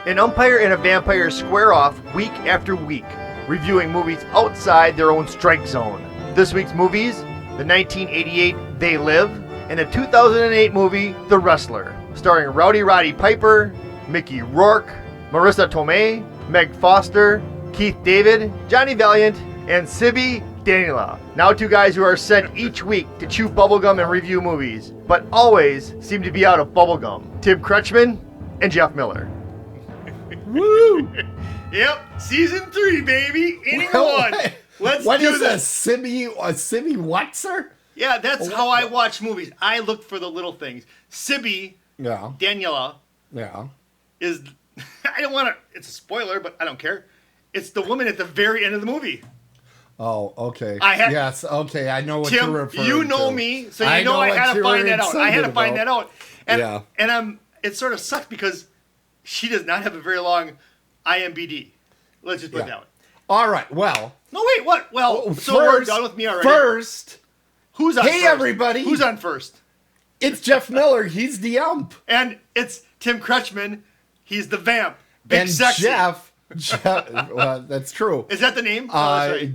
An umpire and a vampire square off week after week, reviewing movies outside their own strike zone. This week's movies, the 1988 They Live, and the 2008 movie The Wrestler, starring Roddy Piper, Mickey Rourke, Marissa Tomei, Meg Foster, Keith David, Johnny Valiant, and Sibby Daniela. Now two guys who are sent each week to chew bubblegum and review movies, but always seem to be out of bubblegum. Tim Kretschmann and Jeff Miller. Woo! Yep, season 3, baby. Anyone? Let's what do is this. A Sibby what, sir? Yeah, that's how I watch movies. I look for the little things. Sibby, Yeah. Daniela, Yeah. is, I don't want to, it's a spoiler, but I don't care. It's the woman at the very end of the movie. Oh, okay. Yes, okay. I know what Tim, you're referring to. you know me, so you know I had to find that out. I had to find that out. And, and it sort of sucked because she does not have a very long IMBD. Let's just put it that way. All right, well. No, wait, what? Well, so we're done with me already. First. Who's on first? Hey, everybody. Who's on first? It's Jeff Miller. He's the ump. And it's Tim Kretschmann. He's the vamp. Big and sexy. Jeff, well, that's true. Is that the name? Oh, that's right.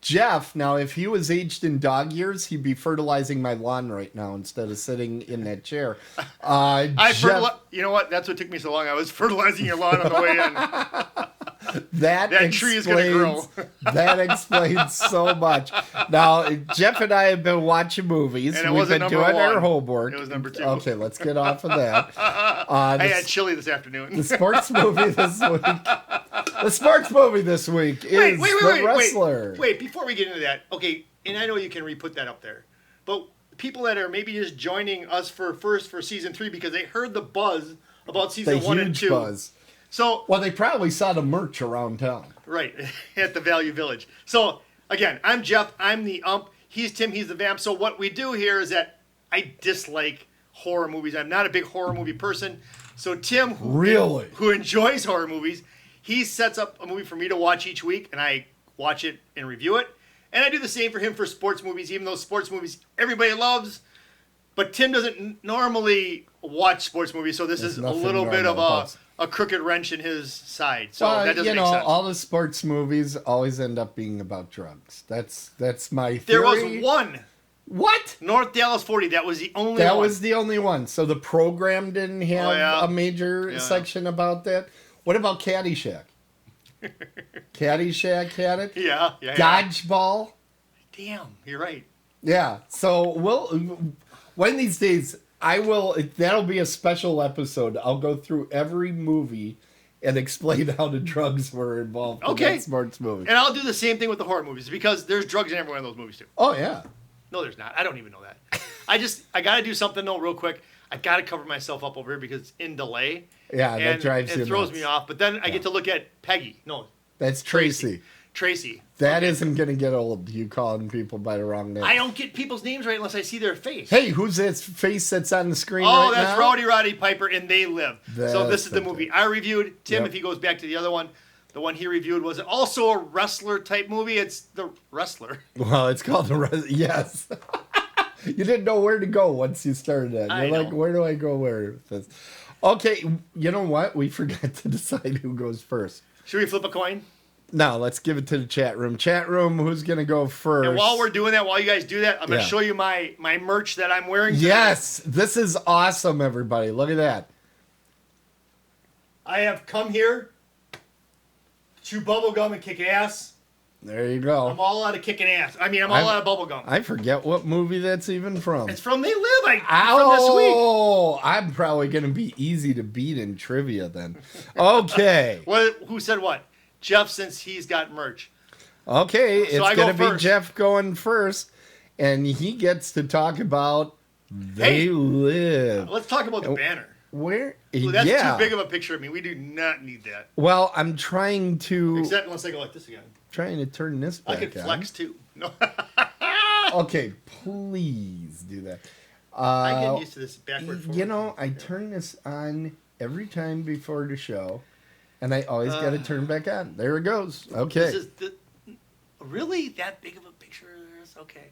Jeff, now if he was aged in dog years, he'd be fertilizing my lawn right now instead of sitting in that chair. You know what? That's what took me so long. I was fertilizing your lawn on the way in. That tree is going to grow. That explains so much. Now, Jeff and I have been watching movies. And We've been doing our 1. homework. It was number 2. Okay, let's get off of that. I had chili this afternoon. The sports movie this week. The sports movie this week is The Wrestler. Wait, before we get into that, okay, and I know you can re-put that up there, but people that are maybe just joining us for season 3 because they heard the buzz about season 1 and 2. The huge buzz. So, well, they probably saw the merch around town. Right, at the Value Village. So, again, I'm Jeff, I'm the ump, he's Tim, he's the vamp. So what we do here is that I dislike horror movies. I'm not a big horror movie person. So Tim, who enjoys horror movies, he sets up a movie for me to watch each week, and I watch it and review it. And I do the same for him for sports movies, even though sports movies everybody loves. But Tim doesn't normally watch sports movies, so this is a little bit of a crooked wrench in his side. So that doesn't make sense. All the sports movies always end up being about drugs. That's my theory. There was one. What? North Dallas 40. That was the only one. That was the only one. So the program didn't have a major section about that. What about Caddyshack? Caddyshack had it? Yeah. Dodgeball? Damn, you're right. Yeah. So one of these days, that'll be a special episode. I'll go through every movie and explain how the drugs were involved in that sports movie. And I'll do the same thing with the horror movies because there's drugs in every one of those movies too. Oh, yeah. No, there's not. I don't even know that. I got to do something though real quick. I got to cover myself up over here because it's in delay. Yeah, that drives you nuts. It throws me off. But then I get to look at Peggy. No. That's Tracy. That isn't going to get old, you calling people by the wrong name. I don't get people's names right unless I see their face. Hey, who's that face that's on the screen right now? Oh, that's Roddy Piper, and They Live. So this is the movie I reviewed. Tim, if he goes back to the other one, the one he reviewed was also a wrestler-type movie. It's The Wrestler. Well, it's called The Wrestler. Yes. You didn't know where to go once you started that. You're like, where do I go with this? Okay, you know what? We forgot to decide who goes first. Should we flip a coin? No, let's give it to the chat room. Chat room, who's going to go first? And while we're doing that, while you guys do that, I'm going to show you my merch that I'm wearing today. Yes, this is awesome, everybody. Look at that. I have come here to chew bubblegum and kick ass. There you go. I'm all out of kicking ass. I'm all out of bubblegum. I forget what movie that's even from. It's from They Live. From this week. Oh, I'm probably going to be easy to beat in trivia then. Okay. Who said what? Jeff, since he's got merch. Okay, it's going to be Jeff going first, and he gets to talk about They Live. Let's talk about the banner. Where? Ooh, that's too big of a picture of me. We do not need that. Well, I'm trying to... Except unless I go like this again. Trying to turn this back on. I could flex too. No. Okay, please do that. I get used to this backward forward. You know, I turn this on every time before the show, and I always got to turn back on. There it goes. Okay. Really? That big of a picture? Okay.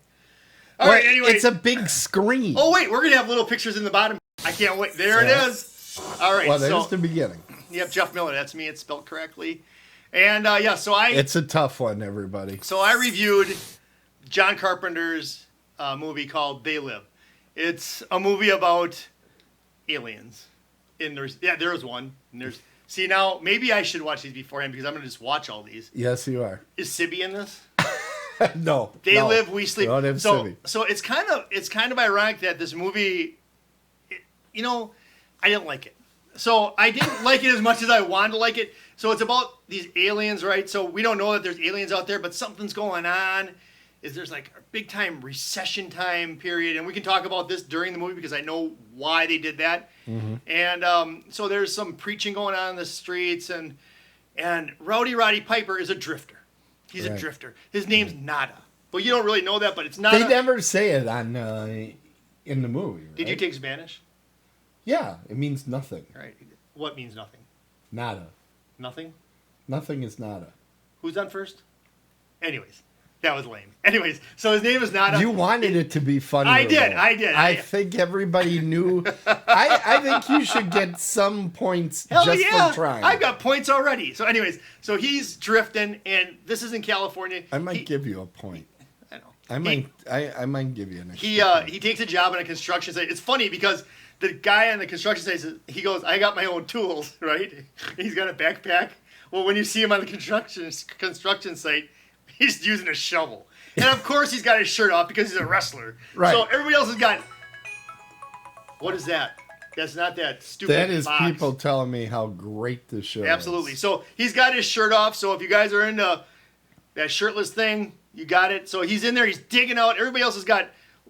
All right, anyway. It's a big screen. Oh, wait. We're going to have little pictures in the bottom. I can't wait. There it is. All right. Well, there's the beginning. Yep, Jeff Miller. That's me. It's spelled correctly. And It's a tough one, everybody. So I reviewed John Carpenter's movie called They Live. It's a movie about aliens. And there was one. And see, now maybe I should watch these beforehand because I'm gonna just watch all these. Yes, you are. Is Sibby in this? No. They live, we sleep. Don't have Sibby. So it's kind of ironic that this movie, I didn't like it. So I didn't like it as much as I wanted to like it. So it's about these aliens, right? So we don't know that there's aliens out there, but something's going on. There's like a big time recession time period, and we can talk about this during the movie because I know why they did that. Mm-hmm. And so there's some preaching going on in the streets, and Roddy Piper is a drifter. He's a drifter. His name's Nada. Well, you don't really know that, but it's Nada. They never say it in the movie, right? Did you take Spanish? Yeah, it means nothing. Right. What means nothing? Nada. Nothing? Nothing is nada. Who's on first? Anyways, that was lame. Anyways, so his name is Nada. You wanted it to be funny. I did. I think everybody knew. I think you should get some points for trying. I've got points already. So anyways, so he's drifting, and this is in California. I might give you a point. I know. I might give you an extra He takes a job on a construction site. It's funny because the guy on the construction site says, he goes, I got my own tools, right? He's got a backpack. Well, when you see him on the construction site, he's using a shovel. And of course he's got his shirt off because he's a wrestler. Right. So everybody else has got... What is that? That's not that stupid That is box. people telling me how great the show Absolutely. is. So he's got his shirt off. So if you guys are into that shirtless thing, you got it. So he's in there. He's digging out. Everybody else has got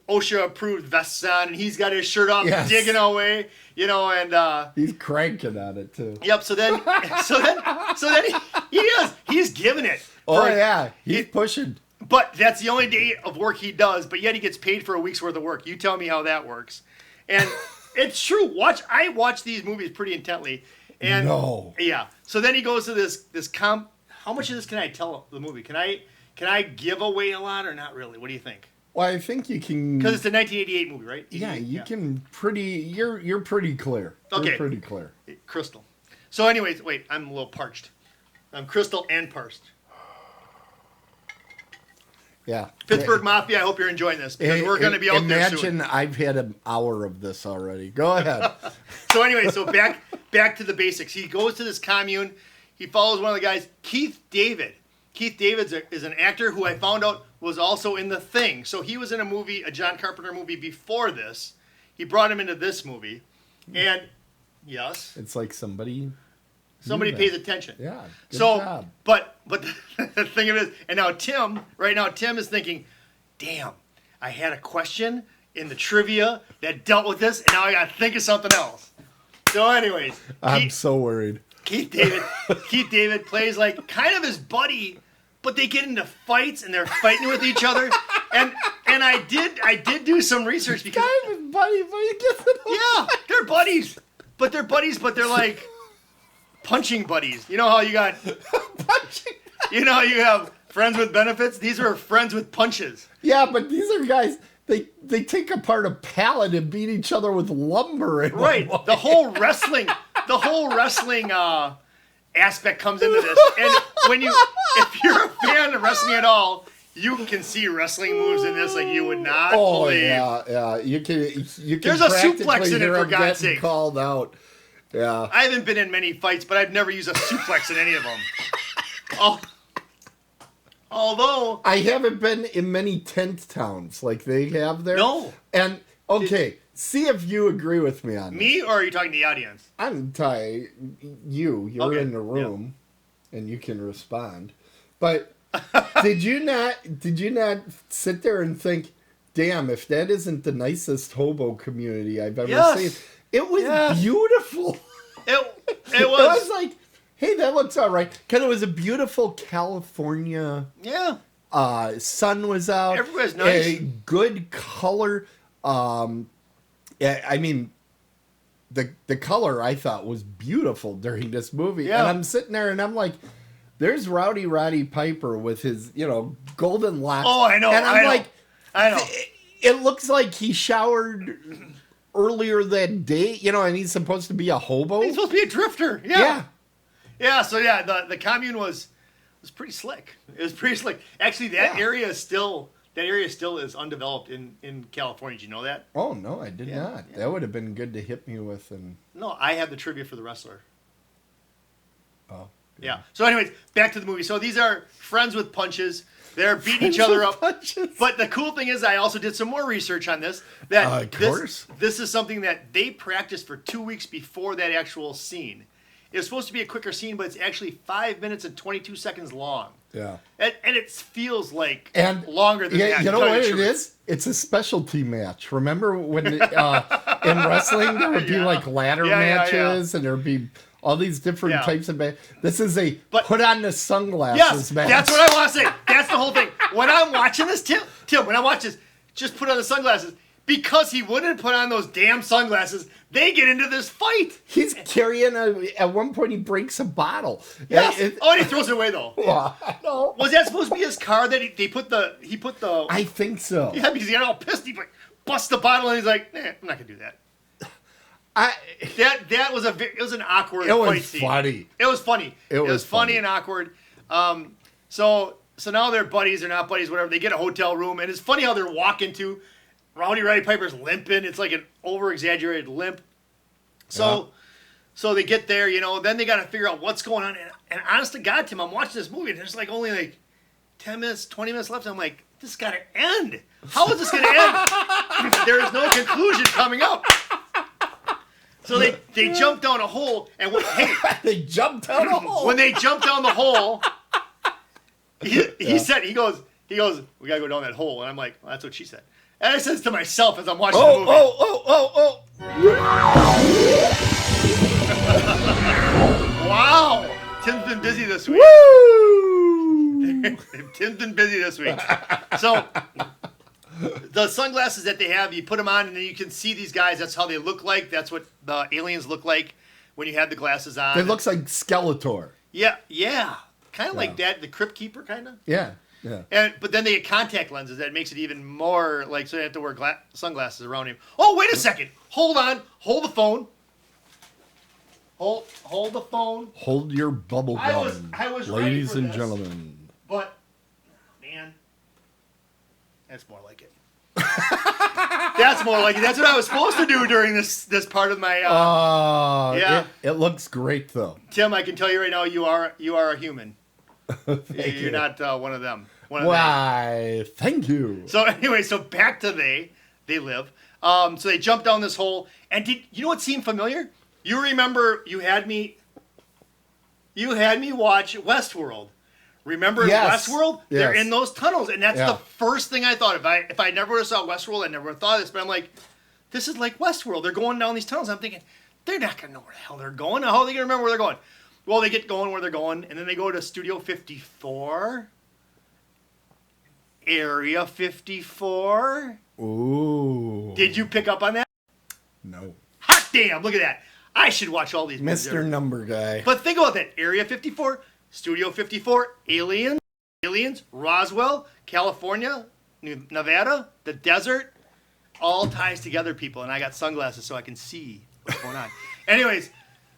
OSHA-approved vests on, and he's got his shirt off, digging away, and he's cranking on it too. Yep. So then he's giving it. He's pushing. But that's the only day of work he does. But yet he gets paid for a week's worth of work. You tell me how that works. And it's true. I watch these movies pretty intently. And yeah. So then he goes to this comp. How much of this can I tell the movie? Can I give away a lot or not really? What do you think? Well, I think you can, because it's a 1988 movie, right? Yeah, you can you're pretty clear. Okay, you're pretty clear. Crystal. So, anyways, wait, I'm a little parched. I'm crystal and parched. Yeah. Pittsburgh Mafia. I hope you're enjoying this because we're going to be out there soon. Imagine I've had an hour of this already. Go ahead. So anyway, back to the basics. He goes to this commune. He follows one of the guys, Keith David. Keith David is an actor who I found out was also in The Thing. So he was in a John Carpenter movie before this. He brought him into this movie. And, yes. It's like somebody pays attention. Yeah, good job. But the thing of it is, and now Tim is thinking, damn, I had a question in the trivia that dealt with this, and now I got to think of something else. So anyways. I'm so worried. Keith David plays like kind of his buddy, but they get into fights and they're fighting with each other. And I did do some research because kind of his buddy, but he gets it. Yeah, they're buddies, but they're like punching buddies. You know how you got punching. You know how you have friends with benefits. These are friends with punches. Yeah, but these are guys. They take apart a pallet and beat each other with lumber. Right. The whole wrestling aspect comes into this. And if you're a fan of wrestling at all, you can see wrestling moves in this like you would not believe. Yeah. You can. There's a suplex in it, for God's sake. Called out. Yeah. I haven't been in many fights, but I've never used a suplex in any of them. Although I haven't been in many tent towns like they have there. No. And see if you agree with me on this. Me, or are you talking to the audience? I'm talking you. You're in the room, and you can respond. But did you not sit there and think, damn, if that isn't the nicest hobo community I've ever seen? It was beautiful. It was. It was like, hey, that looks all right. Because it was a beautiful California. Yeah. Sun was out. Everywhere's nice. A good color. I mean, the color I thought was beautiful during this movie. Yeah. And I'm sitting there and I'm like, there's Roddy Piper with his, golden locks. Oh, I know. And I'm like, I know. It looks like he showered earlier that day, and he's supposed to be a hobo. He's supposed to be a drifter. Yeah. Yeah, so yeah, the commune was pretty slick. It was pretty slick. Actually, that area still is undeveloped in California. Did you know that? Oh no, I did not. Yeah. That would have been good to hit me with. And No, I have the trivia for The Wrestler. oh Yeah. So, anyways, back to the movie. So these are friends with punches. They're beating each other up. Punches. But the cool thing is, I also did some more research on this. That Of course. this is something that they practiced for 2 weeks before that actual scene. It was supposed to be a quicker scene, but it's actually 5 minutes and 22 seconds long. Yeah. And it feels like And longer than that. you know what it is? It's a specialty match. Remember when in wrestling there would be like ladder matches and there would be all these different types of this is put on the sunglasses match. That's what I want to say. That's the whole thing. When I'm watching this, Tim, when I watch this, just put on the sunglasses. Because he wouldn't put on those damn sunglasses, they get into this fight. He's carrying at one point he breaks a bottle. Yes. And he throws it away though. No. Was that supposed to be his car that he put the? I think so. Yeah, because he got all pissed. He like busts the bottle and he's like, I'm not gonna do that. That was it was an awkward fight scene. Funny. It was funny. It was funny and awkward. So now they're buddies, they're not buddies, whatever. They get a hotel room, and it's funny how they're walking to. Roddy Piper's limping. It's like an over-exaggerated limp. So they get there, then they got to figure out what's going on. And honest to God, Tim, I'm watching this movie, and there's like only like 10 minutes, 20 minutes left. And I'm like, this got to end. How is this going to end? There is no conclusion coming up. So they jump down a hole, and they jumped down a hole. When they jump down the hole, he goes, we got to go down that hole. And I'm like, well, that's what she said. And I says to myself as I'm watching the movie. Oh. Wow. Tim's been busy this week. Woo! Tim's been busy this week. So, the sunglasses that they have, you put them on and then you can see these guys. That's how they look like. That's what the aliens look like when you have the glasses on. It looks like Skeletor. Yeah. Kind of like that. The Crypt Keeper, kind of. Yeah. But then they get contact lenses that makes it even more like so they have to wear sunglasses around him. Oh, wait a second. Hold on. Hold the phone. Hold the phone. Hold your bubble gum. I was ladies ready for and this, gentlemen. But man, that's more like it. That's more like it. That's what I was supposed to do during this part of my. It looks great though. Tim, I can tell you right now, you are a human. You're not one of them. Why? Thank you. So anyway, back to they live. So they jump down this hole, and you know what seemed familiar? You remember you had me watch Westworld. Remember Westworld? Yes. They're in those tunnels, and that's the first thing I thought. If I never would have saw Westworld, I never would have thought of this. But I'm like, this is like Westworld. They're going down these tunnels. I'm thinking they're not gonna know where the hell they're going. How are they gonna remember where they're going? Well, they get going where they're going, and then they go to Studio 54, Area 54. Ooh. Did you pick up on that? No. Hot damn! Look at that. I should watch all these movies. Mr. Number Guy. But think about that. Area 54, Studio 54, Aliens, Roswell, California, Nevada, the desert. All ties together, people. And I got sunglasses so I can see what's going on. Anyways,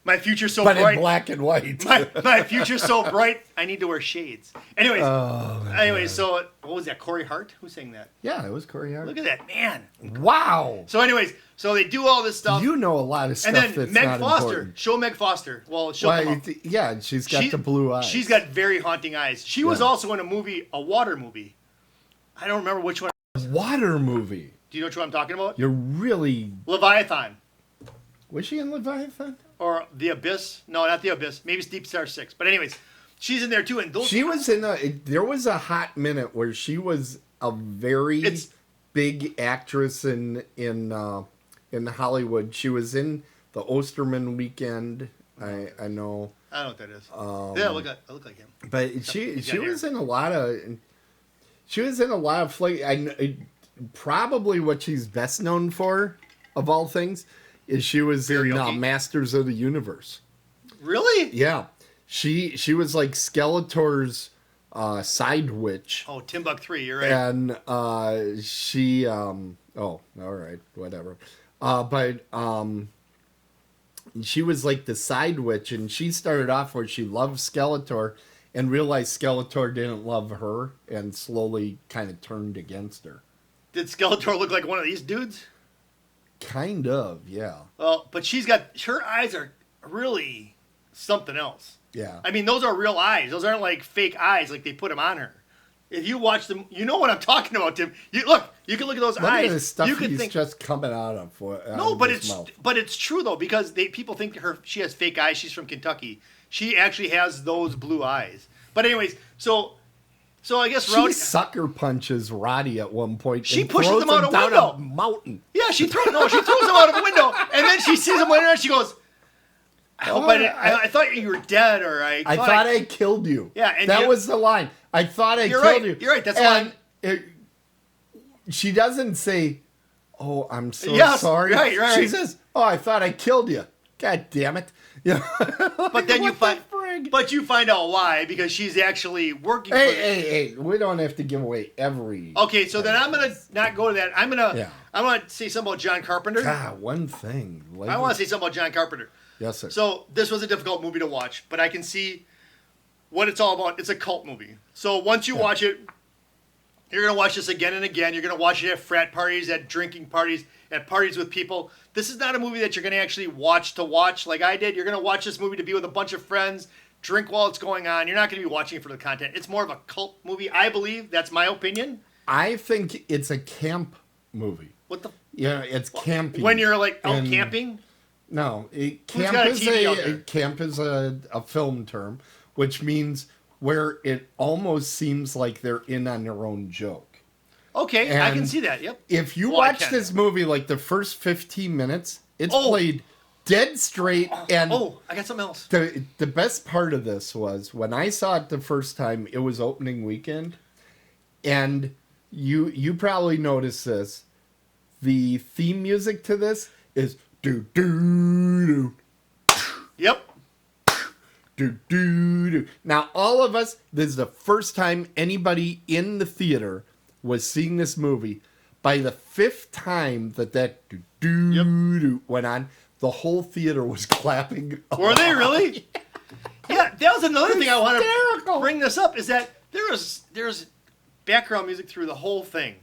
my future's so bright. But in black and white. my future's so bright, I need to wear shades. Anyways, so what was that? Corey Hart? Who sang that? Yeah, it was Corey Hart. Look at that, man. Wow. So anyways, so they do all this stuff. You know a lot of stuff and then that's Meg not Foster. important. Show Meg Foster. Well, she'll come up. Yeah, she's got the blue eyes. She's got very haunting eyes. She was also in a water movie. I don't remember which one. Water movie. Do you know which one I'm talking about? You're really... Leviathan. Was she in Leviathan? Or The Abyss. No, not The Abyss. Maybe it's Deep Star 6. But anyways, she's in there too. And she was in there was a hot minute where she was a very big actress in Hollywood. She was in the Osterman Weekend. I know. I don't know what that is. I look like him. But she was in a lot of probably what she's best known for, of all things, is she was in Masters of the Universe. Really? Yeah. She was like Skeletor's side witch. Oh, Timbuk 3, you're right. And all right, whatever. But she was like the side witch, and she started off where she loved Skeletor and realized Skeletor didn't love her and slowly kind of turned against her. Did Skeletor look like one of these dudes? Kind of, yeah. Well, but her eyes are really something else. Yeah. I mean, those are real eyes. Those aren't like fake eyes like they put them on her. If you watch them, you know what I'm talking about, Tim. You can look at those eyes. Look at the stuff you could he's think just coming out of. no, but it's true though, because people think she has fake eyes. She's from Kentucky. She actually has those blue eyes. But anyways, so I guess Rowdy sucker punches Roddy at one point. She pushes him out a window. A mountain. Yeah, she throws him out of a window, and then she sees him later, and she goes, I thought you were dead, or I thought I killed you. Yeah, and that was the line. I thought I killed you. You're right. That's the line. She doesn't say, "Oh, I'm so sorry." Right. She says, "Oh, I thought I killed you." God damn it! Yeah. But then you find out why, because she's actually working. Hey! We don't have to give away every. Okay, so then I'm gonna not go to that. I'm gonna say something about John Carpenter. God, one thing. I want to say something about John Carpenter. Yes, sir. So this was a difficult movie to watch, but I can see what it's all about. It's a cult movie. So once you watch it, you're going to watch this again and again. You're going to watch it at frat parties, at drinking parties, at parties with people. This is not a movie that you're going to actually watch like I did. You're going to watch this movie to be with a bunch of friends, drink while it's going on. You're not going to be watching it for the content. It's more of a cult movie, I believe. That's my opinion. I think it's a camp movie. What the? Yeah, it's campy. When you're like out camping? No, camp is a film term, which means where it almost seems like they're in on their own joke. Okay, and I can see that. Yep. If you watch this movie, like the first 15 minutes, it's played dead straight. And I got something else. The best part of this was when I saw it the first time. It was opening weekend, and you probably noticed this. The theme music to this is. Do do do. Yep. Do do do. Now, all of us, this is the first time anybody in the theater was seeing this movie. By the fifth time that do do do went on, the whole theater was clapping. Were they really? Yeah, that was another thing I wanted to bring this up, is that there's background music through the whole thing.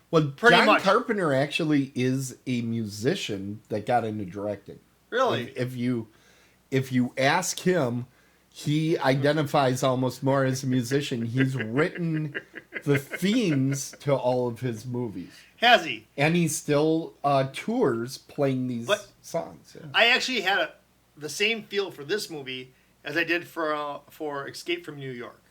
Well, John Carpenter actually is a musician that got into directing. Really? If you ask him, he identifies almost more as a musician. He's written the themes to all of his movies. Has he? And he still tours playing these songs. Yeah. I actually had the same feel for this movie as I did for Escape from New York.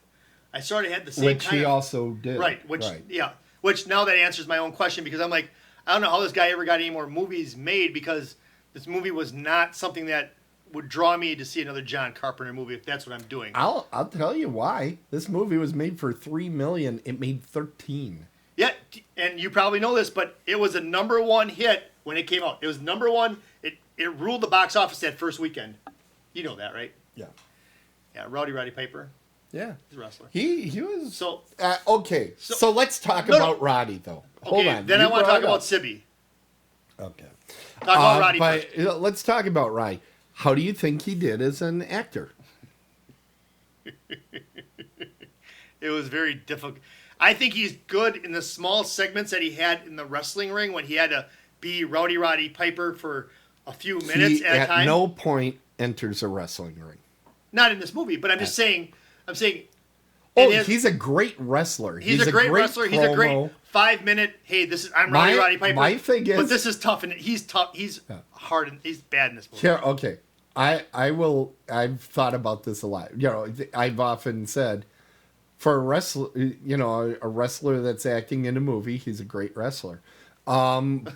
I sort of had the same Which he also did. Right, yeah. Which now that answers my own question, because I'm like, I don't know how this guy ever got any more movies made, because this movie was not something that would draw me to see another John Carpenter movie if that's what I'm doing. I'll tell you why. This movie was made for $3 million. It made 13. Yeah, and you probably know this, but it was a #1 hit when it came out. It was #1. It ruled the box office that first weekend. You know that, right? Yeah. Yeah, Roddy Piper. Yeah. He's a wrestler. He was... So okay, so let's talk about Roddy, though. Hold on. Then I want to talk about Sibby. Okay. Talk about Roddy first. Let's talk about Roddy. How do you think he did as an actor? It was very difficult. I think he's good in the small segments that he had in the wrestling ring when he had to be Roddy Piper for a few minutes at a time. At no point enters a wrestling ring. Not in this movie, but I'm just saying. Oh, he's a great wrestler. He's a great wrestler. He's a great 5-minute. Hey, I'm Roddy Piper. My thing is, but this is tough, and he's tough. He's hard, and he's bad in this movie. Yeah, okay. I've thought about this a lot. I've often said, for a wrestler, a wrestler that's acting in a movie, he's a great wrestler. But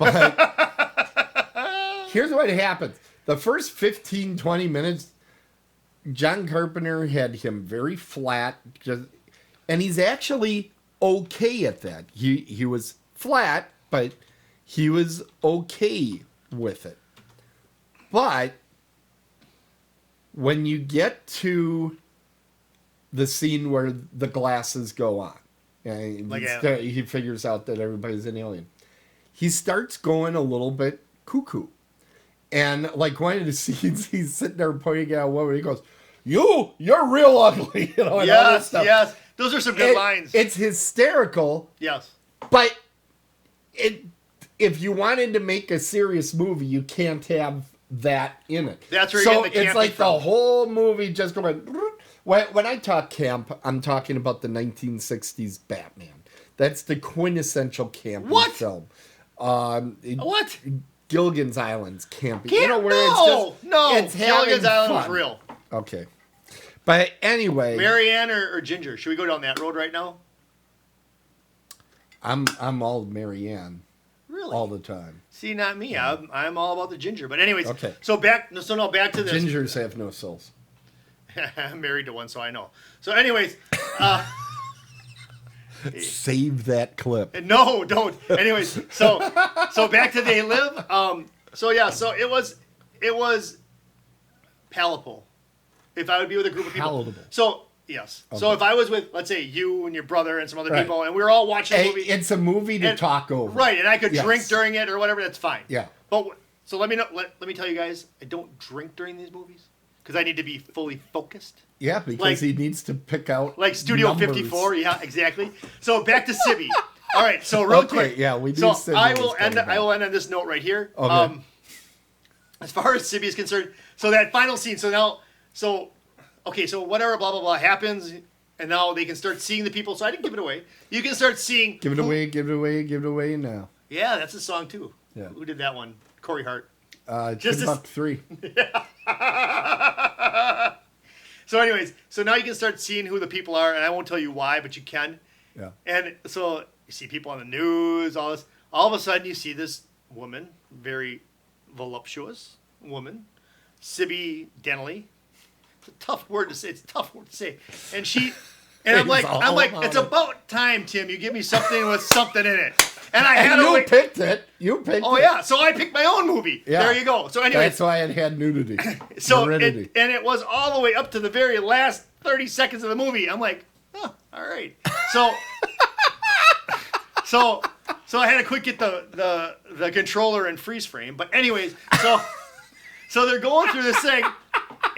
here's what happens: the first 15, 20 minutes. John Carpenter had him very flat, and he's actually okay at that. He was flat, but he was okay with it. But when you get to the scene where the glasses go on, and he figures out that everybody's an alien, he starts going a little bit cuckoo. And like one of the scenes, he's sitting there pointing at a woman. He goes, "You're real ugly," and all this Yes, stuff. yes. Those are some good lines. It's hysterical. Yes. But if you wanted to make a serious movie, you can't have that in it. That's where you're getting the it's like campy from. the whole movie just going. When I talk camp, I'm talking about the 1960s Batman. That's the quintessential campy film. What? Gilligan's Island's campy. No, it's Gilligan's having Island was fun. real. Okay. But anyway, Marianne or Ginger? Should we go down that road right now? I'm all Marianne Really? all the time. See, not me. I'm all about the ginger. But anyways, Okay. So back to this. Gingers have no souls. I'm married to one, so I know. So anyways, Save that clip. no, don't. Anyways, so back to They Live. So it was palatable. If I would be with a group of people. Palatable. So yes. Okay. So if I was with, let's say, you and your brother and some other Right. people, and we were all watching a movie. It's a movie to talk over. Right, and I could Yes. drink during it or whatever. That's fine. Yeah. But so let me know. Let me tell you guys, I don't drink during these movies because I need to be fully focused. Yeah, because Like- he needs to pick out Like Studio numbers. 54. Yeah, exactly. So back to Sibby. All right. So real Okay, quick. yeah, we do So Sibby I was will end. coming I will end on this note right here. Okay. As far as Sibby is concerned, so that final scene. So whatever, blah blah blah happens, and now they can start seeing the people. So I didn't give it away. You can start seeing. Give it away, give it away, give it away now. Yeah, that's a song too. Yeah. Who did that one? Corey Hart. Just Buck 3. So anyways, so now you can start seeing who the people are, and I won't tell you why, but you can. Yeah. And so you see people on the news, all this. All of a sudden, you see this woman, very voluptuous woman, Sibby Denley. It's a tough word to say. And I'm like, it's about time, Tim. You give me something with something in it. And I had And to you wait. picked it. You picked Oh it. yeah, so I picked my own movie. Yeah. There you go. So anyways, That's why it had nudity. so Nudity. it was all the way up to the very last 30 seconds of the movie. I'm like, oh, all right. So so I had to quick get the controller in freeze frame. But anyways, so they're going through this thing,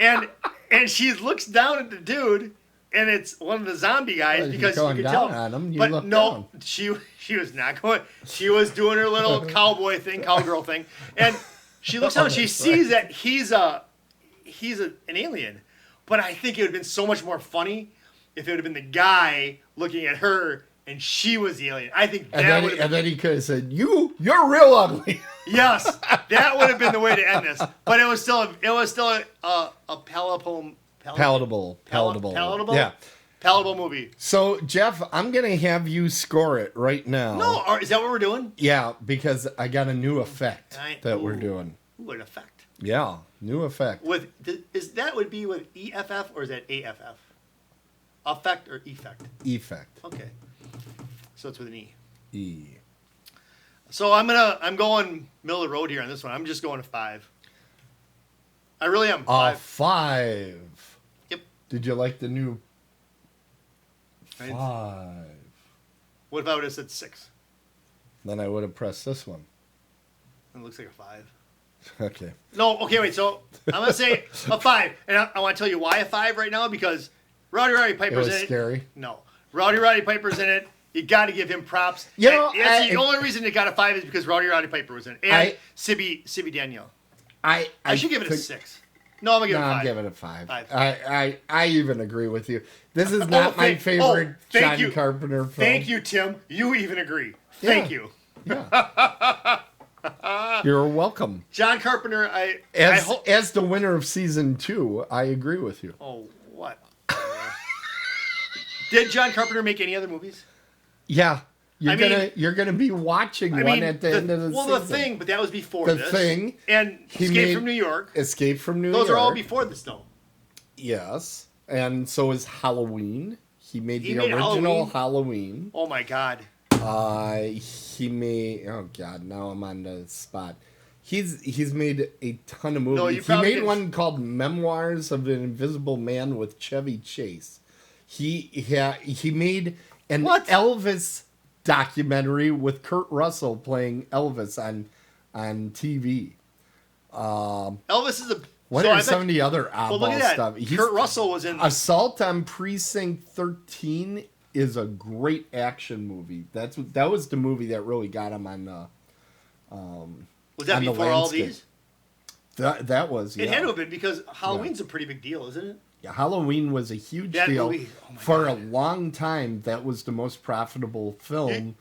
and she looks down at the dude, and it's one of the zombie guys Well, because you're going you can down tell. on him. You But look no, down. she was not going. She was doing her little cowboy thing, cowgirl thing, and she looks down. And she sees that he's an alien. But I think it would have been so much more funny if it would have been the guy looking at her and she was the alien. I think that would have And then he could have said, "You're real ugly." yes, that would have been the way to end this. But it was still a palatable. Palatable. Yeah. Palatable movie. So, Jeff, I'm going to have you score it right now. No, is that what we're doing? Yeah, because I got a new effect that we're doing. Ooh, an effect. Yeah, new effect. Would be with EFF or is that AFF? Effect or effect? Effect. Okay. So it's with an E. E. So I'm going middle of the road here on this one. I'm just going to 5. I really am. 5. 5. Yep. Did you like the new Right. 5? What if I would have said 6? Then I would have pressed this one. It looks like a 5. Okay. No, okay, wait. So I'm gonna say a 5, and I want to tell you why a 5 right now because Roddy It Piper's was in it. scary. No, Roddy Piper's in it. You got to give him props. You know, And that's the only reason it got a 5 is because Roddy Piper was in it, and Sibby Danielle. I should give it a 6. No, I'm gonna give it a 5. I'm giving it a 5. 5. I even agree with you. This is not my favorite thank John you. Carpenter film. Thank you, Tim. You even agree. Thank you. Yeah. You're welcome. John Carpenter, As the winner of season 2, I agree with you. Oh, what? Did John Carpenter make any other movies? Yeah. You're gonna be watching one at the end of the season. Well, The Thing, but that was before The this. Thing. And Escape from New York. Escape from New York. Those are all before this, though. Yes. And so is Halloween. He made the made original Halloween. Oh, my God. He made... Oh, God. Now I'm on the spot. He's made a ton of movies. No, you he probably made did. one called Memoirs of an Invisible Man with Chevy Chase. He made an What? Elvis documentary with Kurt Russell playing Elvis on TV. Elvis is a. What so are I bet- some of the other Well, look oddball at that. stuff? Kurt Russell was in. Assault on Precinct 13 is a great action movie. That was the movie that really got him on the. Was that on the before all landscape. these? That was, yeah. It had to have been because Halloween's a pretty big deal, isn't it? Yeah, Halloween was a huge That deal. movie, oh my For a God. long time, that was the most profitable film,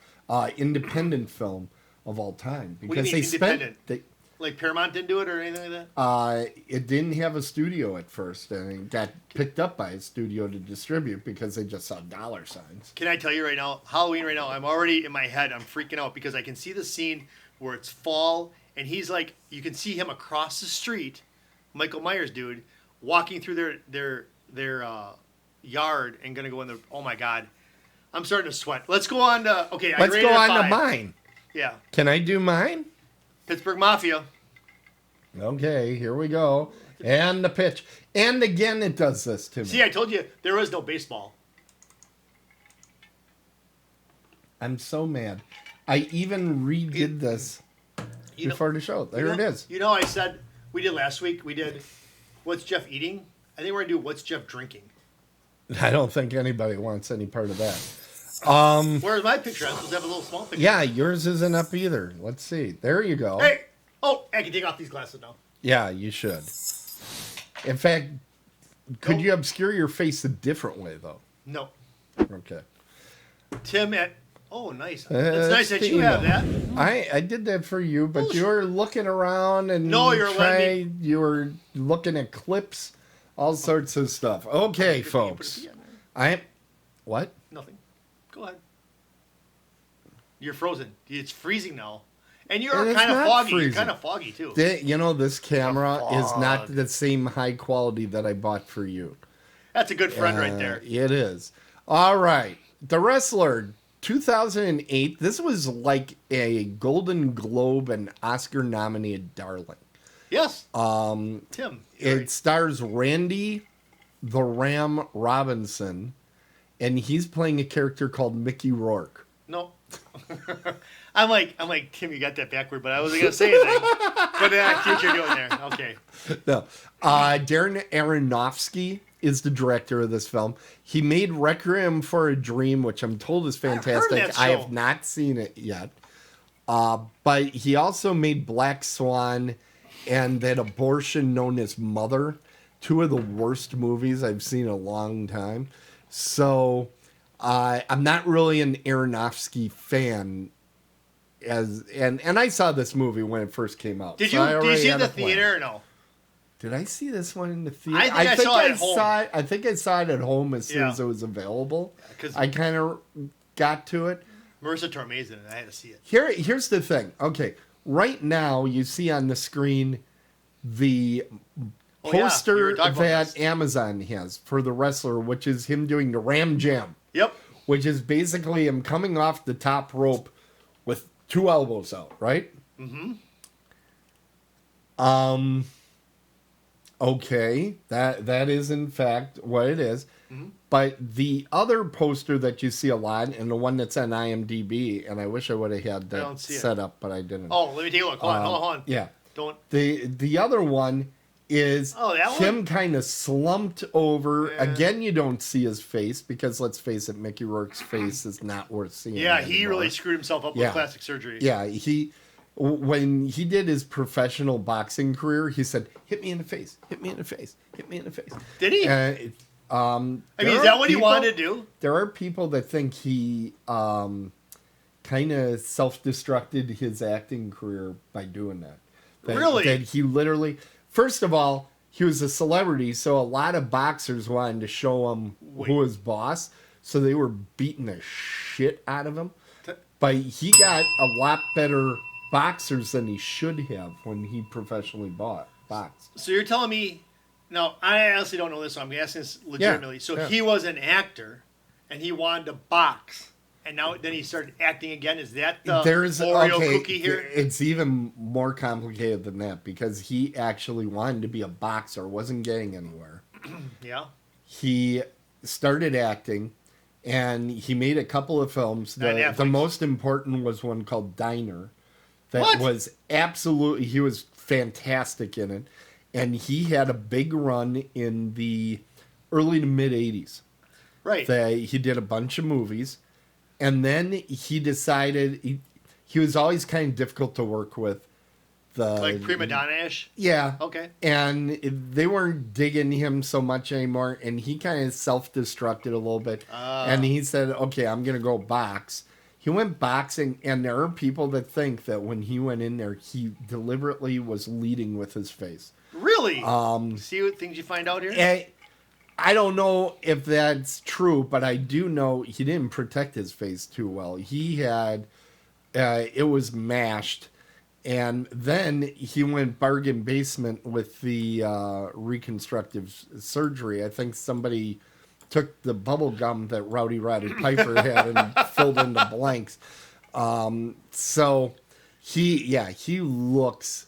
independent film of all time. What do you mean independent? They, Like Paramount didn't do it or anything like that? it didn't have a studio at first, and it got picked up by a studio to distribute because they just saw dollar signs. Can I tell you right now, Halloween right now, I'm already in my head, I'm freaking out because I can see the scene where it's fall and he's like, you can see him across the street, Michael Myers dude, walking through their yard and gonna go in the, oh my God. I'm starting to sweat. Let's go on to, okay, Let's go on to 5. mine. Yeah. Can I do mine? Pittsburgh Mafia. Okay, here we go. And the pitch. And again, it does this to me. See, I told you, there is no baseball. I'm so mad. I even redid this before the show. There it is. You know, I said, we did last week, we did, what's Jeff eating? I think we're going to do what's Jeff drinking. I don't think anybody wants any part of that. Where's my picture? I'm supposed to have a little small picture. Yeah, yours isn't up either. Let's see. There you go. Hey! Oh, I can take off these glasses now. Yeah, you should. In fact, could Nope. you obscure your face a different way, though? No. Okay. Tim at... Oh, nice. It's That's nice that the you have that. I did that for you, but Bullshit. you were looking around and No, you're letting you were looking at clips, all sorts of stuff. Okay, You put folks. a P on there. What? Nothing. Go ahead. You're frozen. It's freezing now. And you're And it's kind of not foggy. You're freezing. kind of foggy, too. This camera is not fog. the same high quality that I bought for you. That's a good friend right there. It is. All right. The Wrestler, 2008. This was like a Golden Globe and Oscar nominated darling. Yes. Tim. you're It right. stars Randy the Ram Robinson, and he's playing a character called Mickey Rourke. No. I'm like, Tim, you got that backward, but I wasn't going to say anything. But I see what you're doing there. Okay. No. Darren Aronofsky is the director of this film. He made Requiem for a Dream, which I'm told is heard of fantastic. that I show. have not seen it yet. But he also made Black Swan and that abortion known as Mother, two of the worst movies I've seen in a long time. So I'm not really an Aronofsky fan. And I saw this movie when it first came out. Did so I you already see it had in a the plan. theater or no? Did I see this one in the theater? I think I saw it at home. I think I saw it at home as soon Yeah. as it was available. 'Cause- I kind of got to it. Marissa Tomei's in it. I had to see it. Here's the thing. Okay, right now you see on the screen the Oh, yeah, you were poster talking about that this. Amazon has for the Wrestler, which is him doing the Ram Jam, Yep. which is basically him coming off the top rope with two elbows out, right? Mm-hmm. Okay, that is in fact what it is. Mm-hmm. But the other poster that you see a lot, and the one that's on IMDb, and I wish I would have had don't that see it. set up, but I didn't. Oh, let me take a look. Hold on. Yeah. Don't. The other one is Oh, that him one? kind of slumped over. Yeah. Again, you don't see his face because let's face it, Mickey Rourke's face is not worth seeing. Yeah, he anymore. really screwed himself up Yeah. with plastic surgery. Yeah, when he did his professional boxing career, he said, "Hit me in the face, hit me in the face, hit me in the face." Did he? I mean, is that what he wanted to do? There are people that think he kind of self-destructed his acting career by doing that. Really? That he literally, first of all, he was a celebrity, so a lot of boxers wanted to show him who was boss, so they were beating the shit out of him. But he got a lot better boxers than he should have when he professionally boxed. So you're telling me... No, I honestly don't know this, so I'm asking this legitimately. So yeah. he was an actor, and he wanted to box, and then he started acting again. Is that the Oreo cookie here? It's even more complicated than that because he actually wanted to be a boxer, wasn't getting anywhere. Yeah. He started acting, and he made a couple of films. On The Netflix. most important was one called Diner that What? was absolutely, he was fantastic in it. And he had a big run in the early to mid 80s. Right. He did a bunch of movies. And then he decided, he was always kind of difficult to work with. Like prima donna-ish? Yeah. Okay. And they weren't digging him so much anymore, and he kind of self-destructed a little bit. And he said, okay, I'm going to go box. He went boxing, and there are people that think that when he went in there, he deliberately was leading with his face. Really? See what things you find out here? And I don't know if that's true, but I do know he didn't protect his face too well. He had, it was mashed. And then he went bargain basement with the reconstructive surgery. I think somebody took the bubble gum that Roddy Piper had and filled in the blanks. So he looks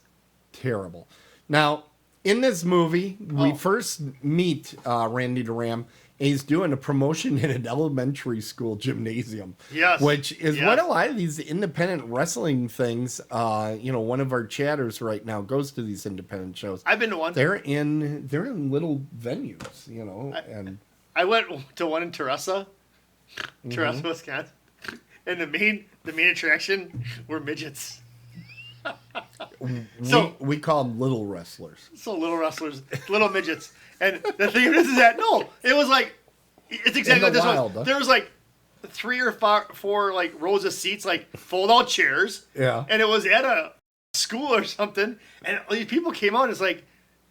terrible. Now, in this movie, we first meet Randy Duram. And he's doing a promotion in an elementary school gymnasium. Yes. Which is what a lot of these independent wrestling things, one of our chatters right now goes to these independent shows. I've been to one. They're in little venues, and I went to one in Teresa, Wisconsin. And the main attraction were midgets. we call them little wrestlers. So little wrestlers, little midgets. And the thing is that, no, it was like, it's exactly like this wild, was. There was like 3 or 4 like rows of seats, like fold out chairs. Yeah. And it was at a school or something. And these people came out and it's like,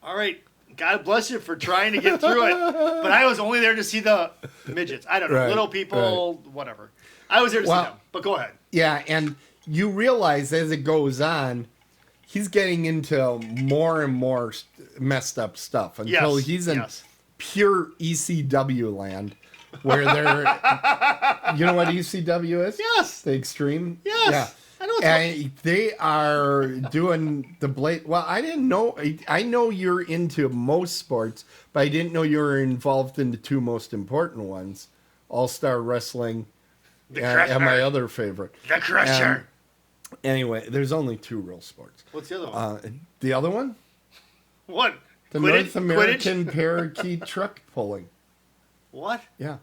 all right, God bless you for trying to get through it. But I was only there to see the midgets. I don't know, little people, whatever. I was there to see them. But go ahead. Yeah, and you realize as it goes on, he's getting into more and more messed up stuff until he's in pure ECW land, where they're, you know what ECW is? Yes. The Extreme? Yes. Yeah. I know and they are doing the blade. Well, I didn't know. I know you're into most sports, but I didn't know you were involved in the 2 most important ones, All-Star Wrestling and my other favorite. The Crusher. Anyway, there's only 2 real sports. What's the other one? The other one? What? The North American parakeet truck pulling. What? Yeah.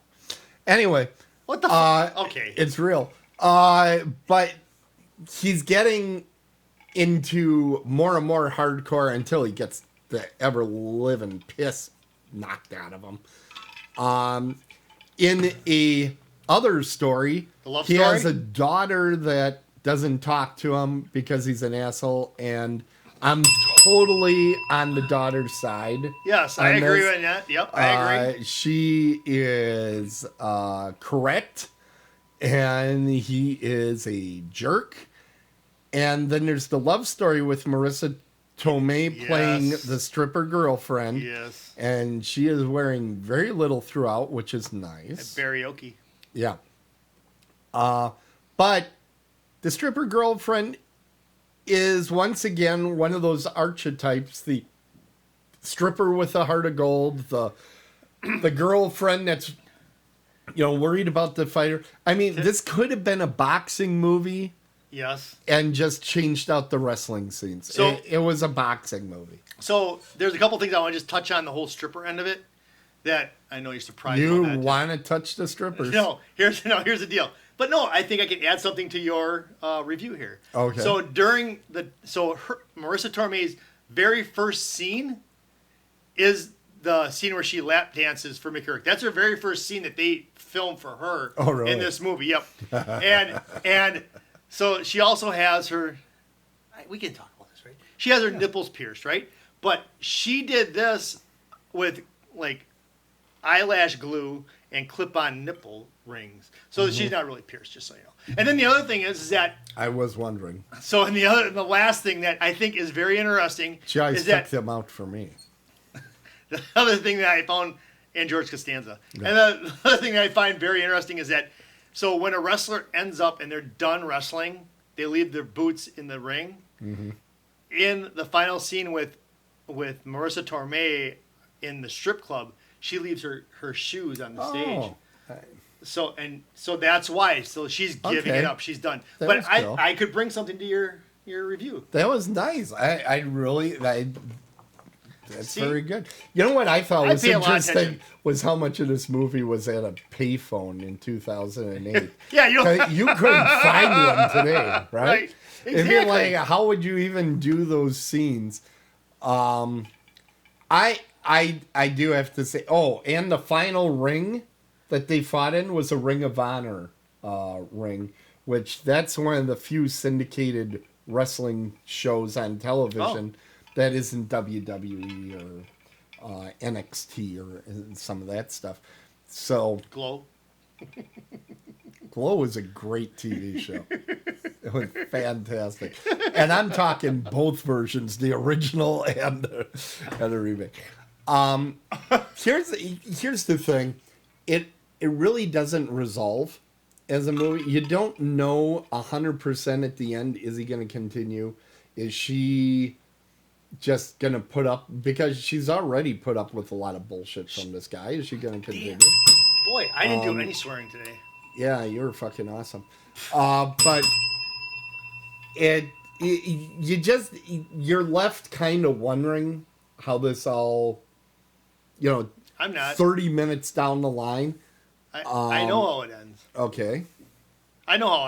Anyway. What the fuck? Okay. It's real. But he's getting into more and more hardcore until he gets the ever-living piss knocked out of him. In a other story, he has a daughter that doesn't talk to him because he's an asshole, and I'm totally on the daughter's side. Yes, I agree with that. Yep, I agree. She is correct, and he is a jerk. And then there's the love story with Marissa Tomei playing the stripper girlfriend. Yes. And she is wearing very little throughout, which is nice. Karaoke. Yeah. But the stripper girlfriend is once again one of those archetypes, the stripper with a heart of gold, the girlfriend that's worried about the fighter. I mean, this could have been a boxing movie. Yes. And just changed out the wrestling scenes. So it was a boxing movie. So there's a couple things I want to just touch on the whole stripper end of it that I know you're surprised you about that. Want to touch the strippers? No, here's the deal. But no, I think I can add something to your review here. Okay. So Marissa Tomei's very first scene is the scene where she lap dances for Mickey Rourke. That's her very first scene that they filmed for her in this movie. Yep. and so she also has her. We can talk about this, right? She has her nipples pierced, right? But she did this with like eyelash glue and clip-on nipple rings, so she's not really pierced, just so you know. And then the other thing is that I was wondering. So, and the last thing that I think is very interesting she always is took that them out for me. the other thing that I found, and George Costanza, and the other thing that I find very interesting is that so when a wrestler ends up and they're done wrestling, they leave their boots in the ring. Mm-hmm. In the final scene with Marissa Tomei in the strip club, she leaves her shoes on the stage. So that's why. So she's giving it up. She's done. But I could bring something to your your review. That was nice. That's See? very good. You know what I thought I was pay a lot of interesting attention. was how much of this movie was at a payphone in 2008. Yeah, you know. You couldn't find one today, right? Right. If you're Exactly. like, how would you even do those scenes? I do have to say. Oh, and the final ring that they fought in was a Ring of Honor ring, which that's one of the few syndicated wrestling shows on television that isn't WWE or NXT or some of that stuff. So Glow. Glow was a great TV show. It was fantastic. And I'm talking both versions, the original and the remake. Here's the thing. It really doesn't resolve as a movie. You don't know 100% at the end, is he going to continue? Is she just going to put up, because she's already put up with a lot of bullshit from this guy. Is she going to continue? Boy, I didn't do any swearing today. Yeah, you were fucking awesome. But you're left kind of wondering how this all, I'm not. 30 minutes down the line. I know how it ends. Okay. I know how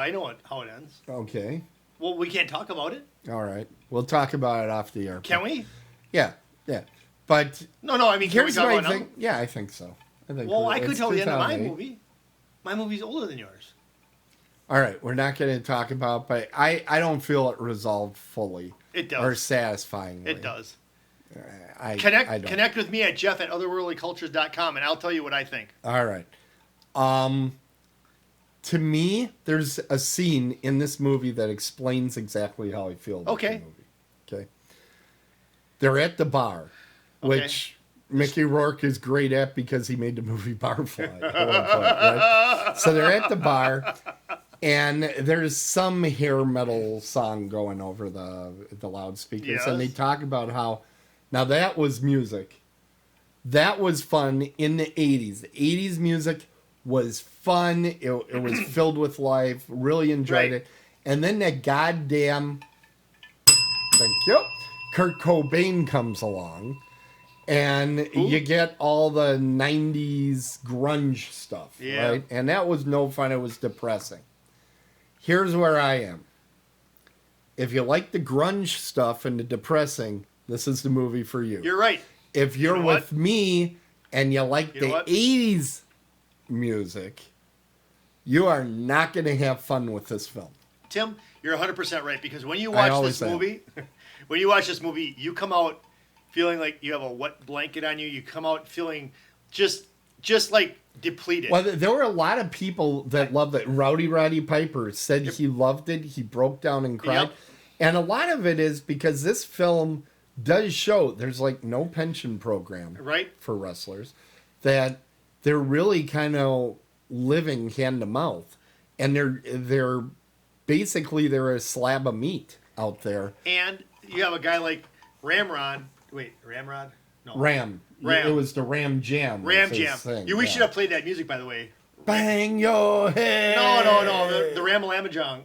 it ends. Okay. Well, we can't talk about it. All right. We'll talk about it off the air. Can we? Yeah. But No. I mean, can we here's talk what I about it now? think. Yeah, I think so. Well, I could it's tell the end of my 2008. movie. My movie's older than yours. All right. We're not going to talk about, but I don't feel it resolved fully. It does. Or satisfyingly. It does. I don't. Connect with me at jeff@otherworldlycultures.com, and I'll tell you what I think. All right. To me, there's a scene in this movie that explains exactly how I feel about the movie. Okay. They're at the bar, which Mickey Rourke is great at because he made the movie Barfly at one point, right? So they're at the bar, and there's some hair metal song going over the loudspeakers, Yes. and they talk about how, now that was music. That was fun in the 80s. The 80s music was fun. It was filled with life. Really enjoyed it. And then that goddamn, thank you, Kurt Cobain comes along. And you get all the 90s grunge stuff, right? And that was no fun. It was depressing. Here's where I am. If you like the grunge stuff and the depressing, this is the movie for you. You're right. If you're with me and you like the 80s music, you are not going to have fun with this film. Tim, you're 100% right, because when you watch this movie, you come out feeling like you have a wet blanket on you. You come out feeling just like depleted. Well, there were a lot of people that loved it. Roddy Piper said he loved it. He broke down and cried. Yep. And a lot of it is because this film does show there's like no pension program for wrestlers, that they're really kind of living hand to mouth, and they're basically they're a slab of meat out there. And you have a guy like Ramrod. Wait, Ramrod? No. Ram. It was the Ram Jam. Ram Jam. We should have played that music, by the way. Bang your head. No. The Ramalamajong.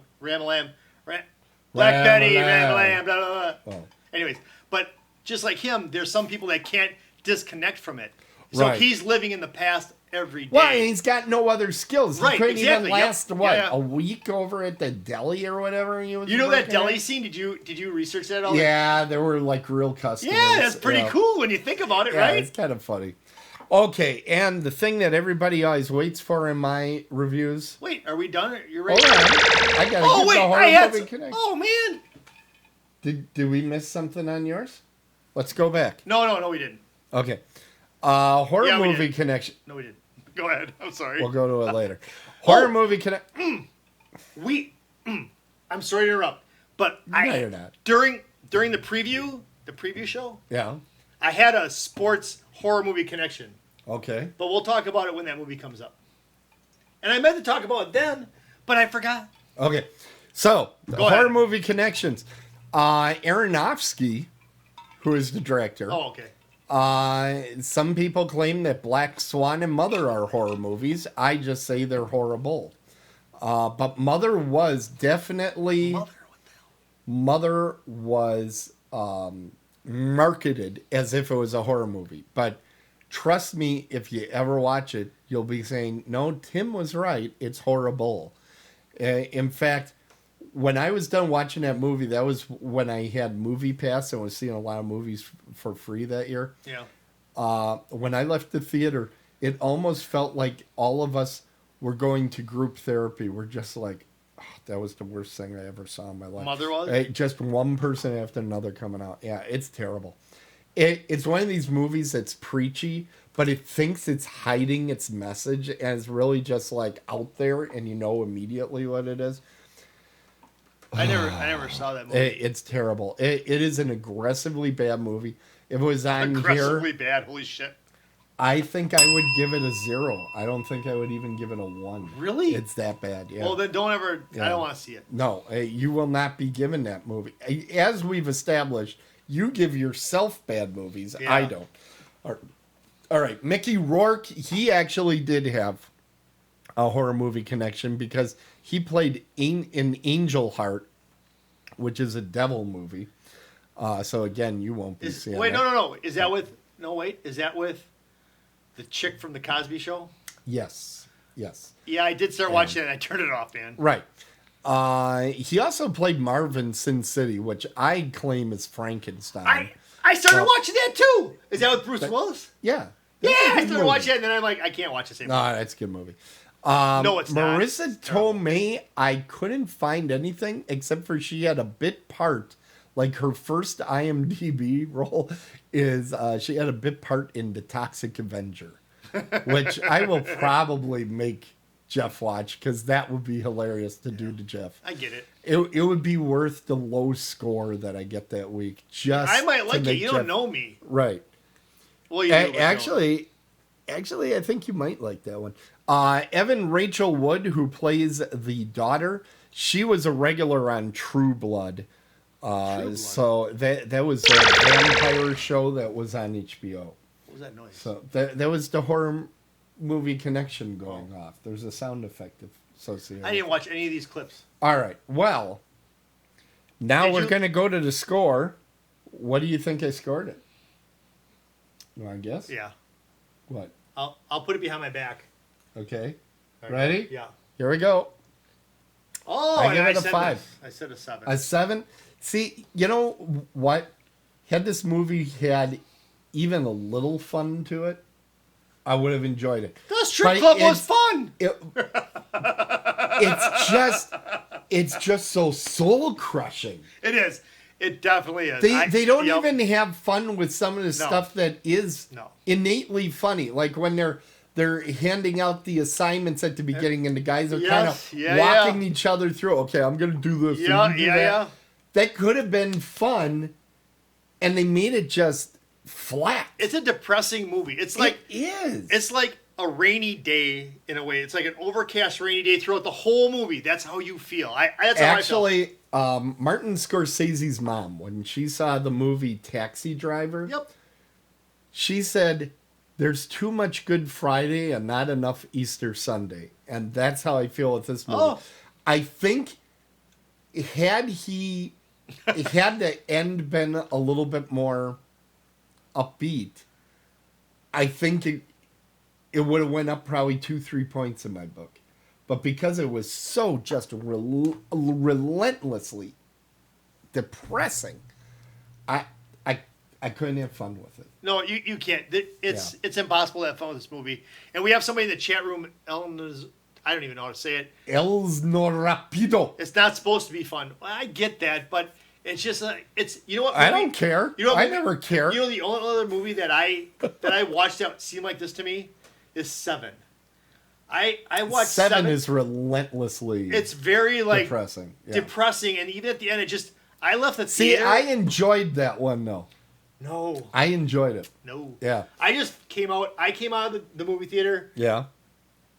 Black Betty, Ramalam, blah, blah, blah. Oh. Anyways, but just like him, there's some people that can't disconnect from it. So he's living in the past every day. Well, and he's got no other skills. He couldn't even last, a week over at the deli or whatever he was. You know that deli scene? Did you research that at all? Yeah, there were like real customers. Yeah, that's pretty cool when you think about it, yeah, right? It's kind of funny. Okay, and the thing that everybody always waits for in my reviews. Wait, are we done? You're ready? Hold on. I gotta get the horror movie connection. Oh man! Did we miss something on yours? Let's go back. No, we didn't. Okay. Horror movie connection. No, we didn't. Go ahead. I'm sorry. We'll go to it later. Horror movie connection. I'm sorry to interrupt, but you're not. During the preview show, Yeah. I had a sports horror movie connection. Okay. But we'll talk about it when that movie comes up. And I meant to talk about it then, but I forgot. Okay. So, the horror movie connections. Aronofsky, who is the director. Oh, okay. Some people claim that Black Swan and Mother are horror movies. I just say they're horrible. But Mother was definitely... Mother, what the hell? Mother was marketed as if it was a horror movie. But trust me, if you ever watch it, you'll be saying, no, Tim was right. It's horrible. In fact, when I was done watching that movie, that was when I had Movie Pass and was seeing a lot of movies for free that year. Yeah. When I left the theater, it almost felt like all of us were going to group therapy. We're just like, oh, that was the worst thing I ever saw in my life. Mother was? Just one person after another coming out. Yeah, it's terrible. It's one of these movies that's preachy, but it thinks it's hiding its message, and it's really just like out there, and you know immediately what it is. I never saw that movie. It's terrible. It is an aggressively bad movie. If it was on Aggressively here, bad. Holy shit. I think I would give it a 0. I don't think I would even give it a 1. Really? It's that bad. Yeah. Well, then don't ever. Yeah. I don't want to see it. No, you will not be given that movie. As we've established, you give yourself bad movies. Yeah. I don't. All right. Mickey Rourke, he actually did have a horror movie connection because he played in Angel Heart, which is a devil movie. So again, you won't be seeing Wait, that. no. Is that with? No, wait. Is that with the chick from the Cosby Show? Yes. Yeah, I did start watching it. And I turned it off, man. Right. He also played Marvin Sin City, which I claim is Frankenstein. I started watching that too. Is that with Bruce Willis? Yeah. Yeah, That's a I good started movie. watching it, and then I'm like, I can't watch the same. No, movie. that's a good movie. No, it's not. Marissa It's terrible. Tomei, I couldn't find anything except for she had a bit part. Like her first IMDb role is she had a bit part in The Toxic Avenger, which I will probably make Jeff watch because that would be hilarious to do to Jeff. I get it. It would be worth the low score that I get that week. Just I might to like it. make You Jeff- don't know me. Right. Well, you do, but you don't. Actually, I think you might like that one. Evan Rachel Wood, who plays the daughter, she was a regular on True Blood. So that was a vampire show that was on HBO. What was that noise? So that was the horror movie connection going off. There's a sound effect associated. I didn't watch any of these clips. All right. Well, now Did we're you? going to go to the score. What do you think I scored it? You want to guess? Yeah, What? I'll put it behind my back. Okay. All right. Ready? Yeah. Here we go. Oh, I give and it a said 5. I said a 7. A 7. See, you know what? Had this movie had even a little fun to it, I would have enjoyed it. The strip But club was it's- fun. It's just so soul crushing. It is. It definitely is. They don't Yep. even have fun with some of the stuff that is No. innately funny. Like when they're handing out the assignments at the beginning and the guys are kind of Yes, walking each other through. Okay, I'm going to do this. and Yeah, you do yeah, that. yeah. That could have been fun, and they made it just flat. It's a depressing movie. It's like it is. it's like a rainy day in a way. It's like an overcast rainy day throughout the whole movie. That's how you feel. That's how I feel. Actually, Martin Scorsese's mom, when she saw the movie Taxi Driver, Yep. she said, "There's too much Good Friday and not enough Easter Sunday," and that's how I feel with this movie. Oh. I think had the end been a little bit more upbeat, I think it would have went up probably 2-3 points in my book. But because it was so just relentlessly depressing, I couldn't have fun with it. No, you can't. It's impossible to have fun with this movie. And we have somebody in the chat room, Ellen is, I don't even know how to say it. Els no rapido. It's not supposed to be fun. Well, I get that, but it's just it's you know what? I movie- don't care. You know what I movie- never care. You know the only other movie that I watched that seemed like this to me is Seven. I watched Seven is relentlessly It's very like depressing. Yeah. depressing, and even at the end, I left the See, theater. I enjoyed that one though. No, I enjoyed it. no. Yeah. I just came out. I came out of the movie theater Yeah.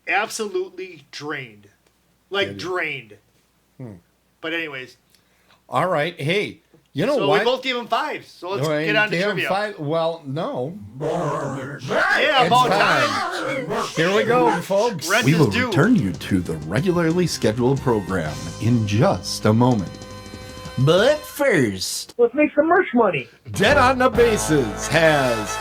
absolutely drained, like Did you? drained. But anyways, All right. Hey, you know so what? we both gave him 5s. So let's Wait, get on to damn, trivia. Well, no. Yeah, It's about time. time. Here we go, folks. Rent we is will due. return you to the regularly scheduled program in just a moment. But first, Let's make some merch money. Dead on the Bases has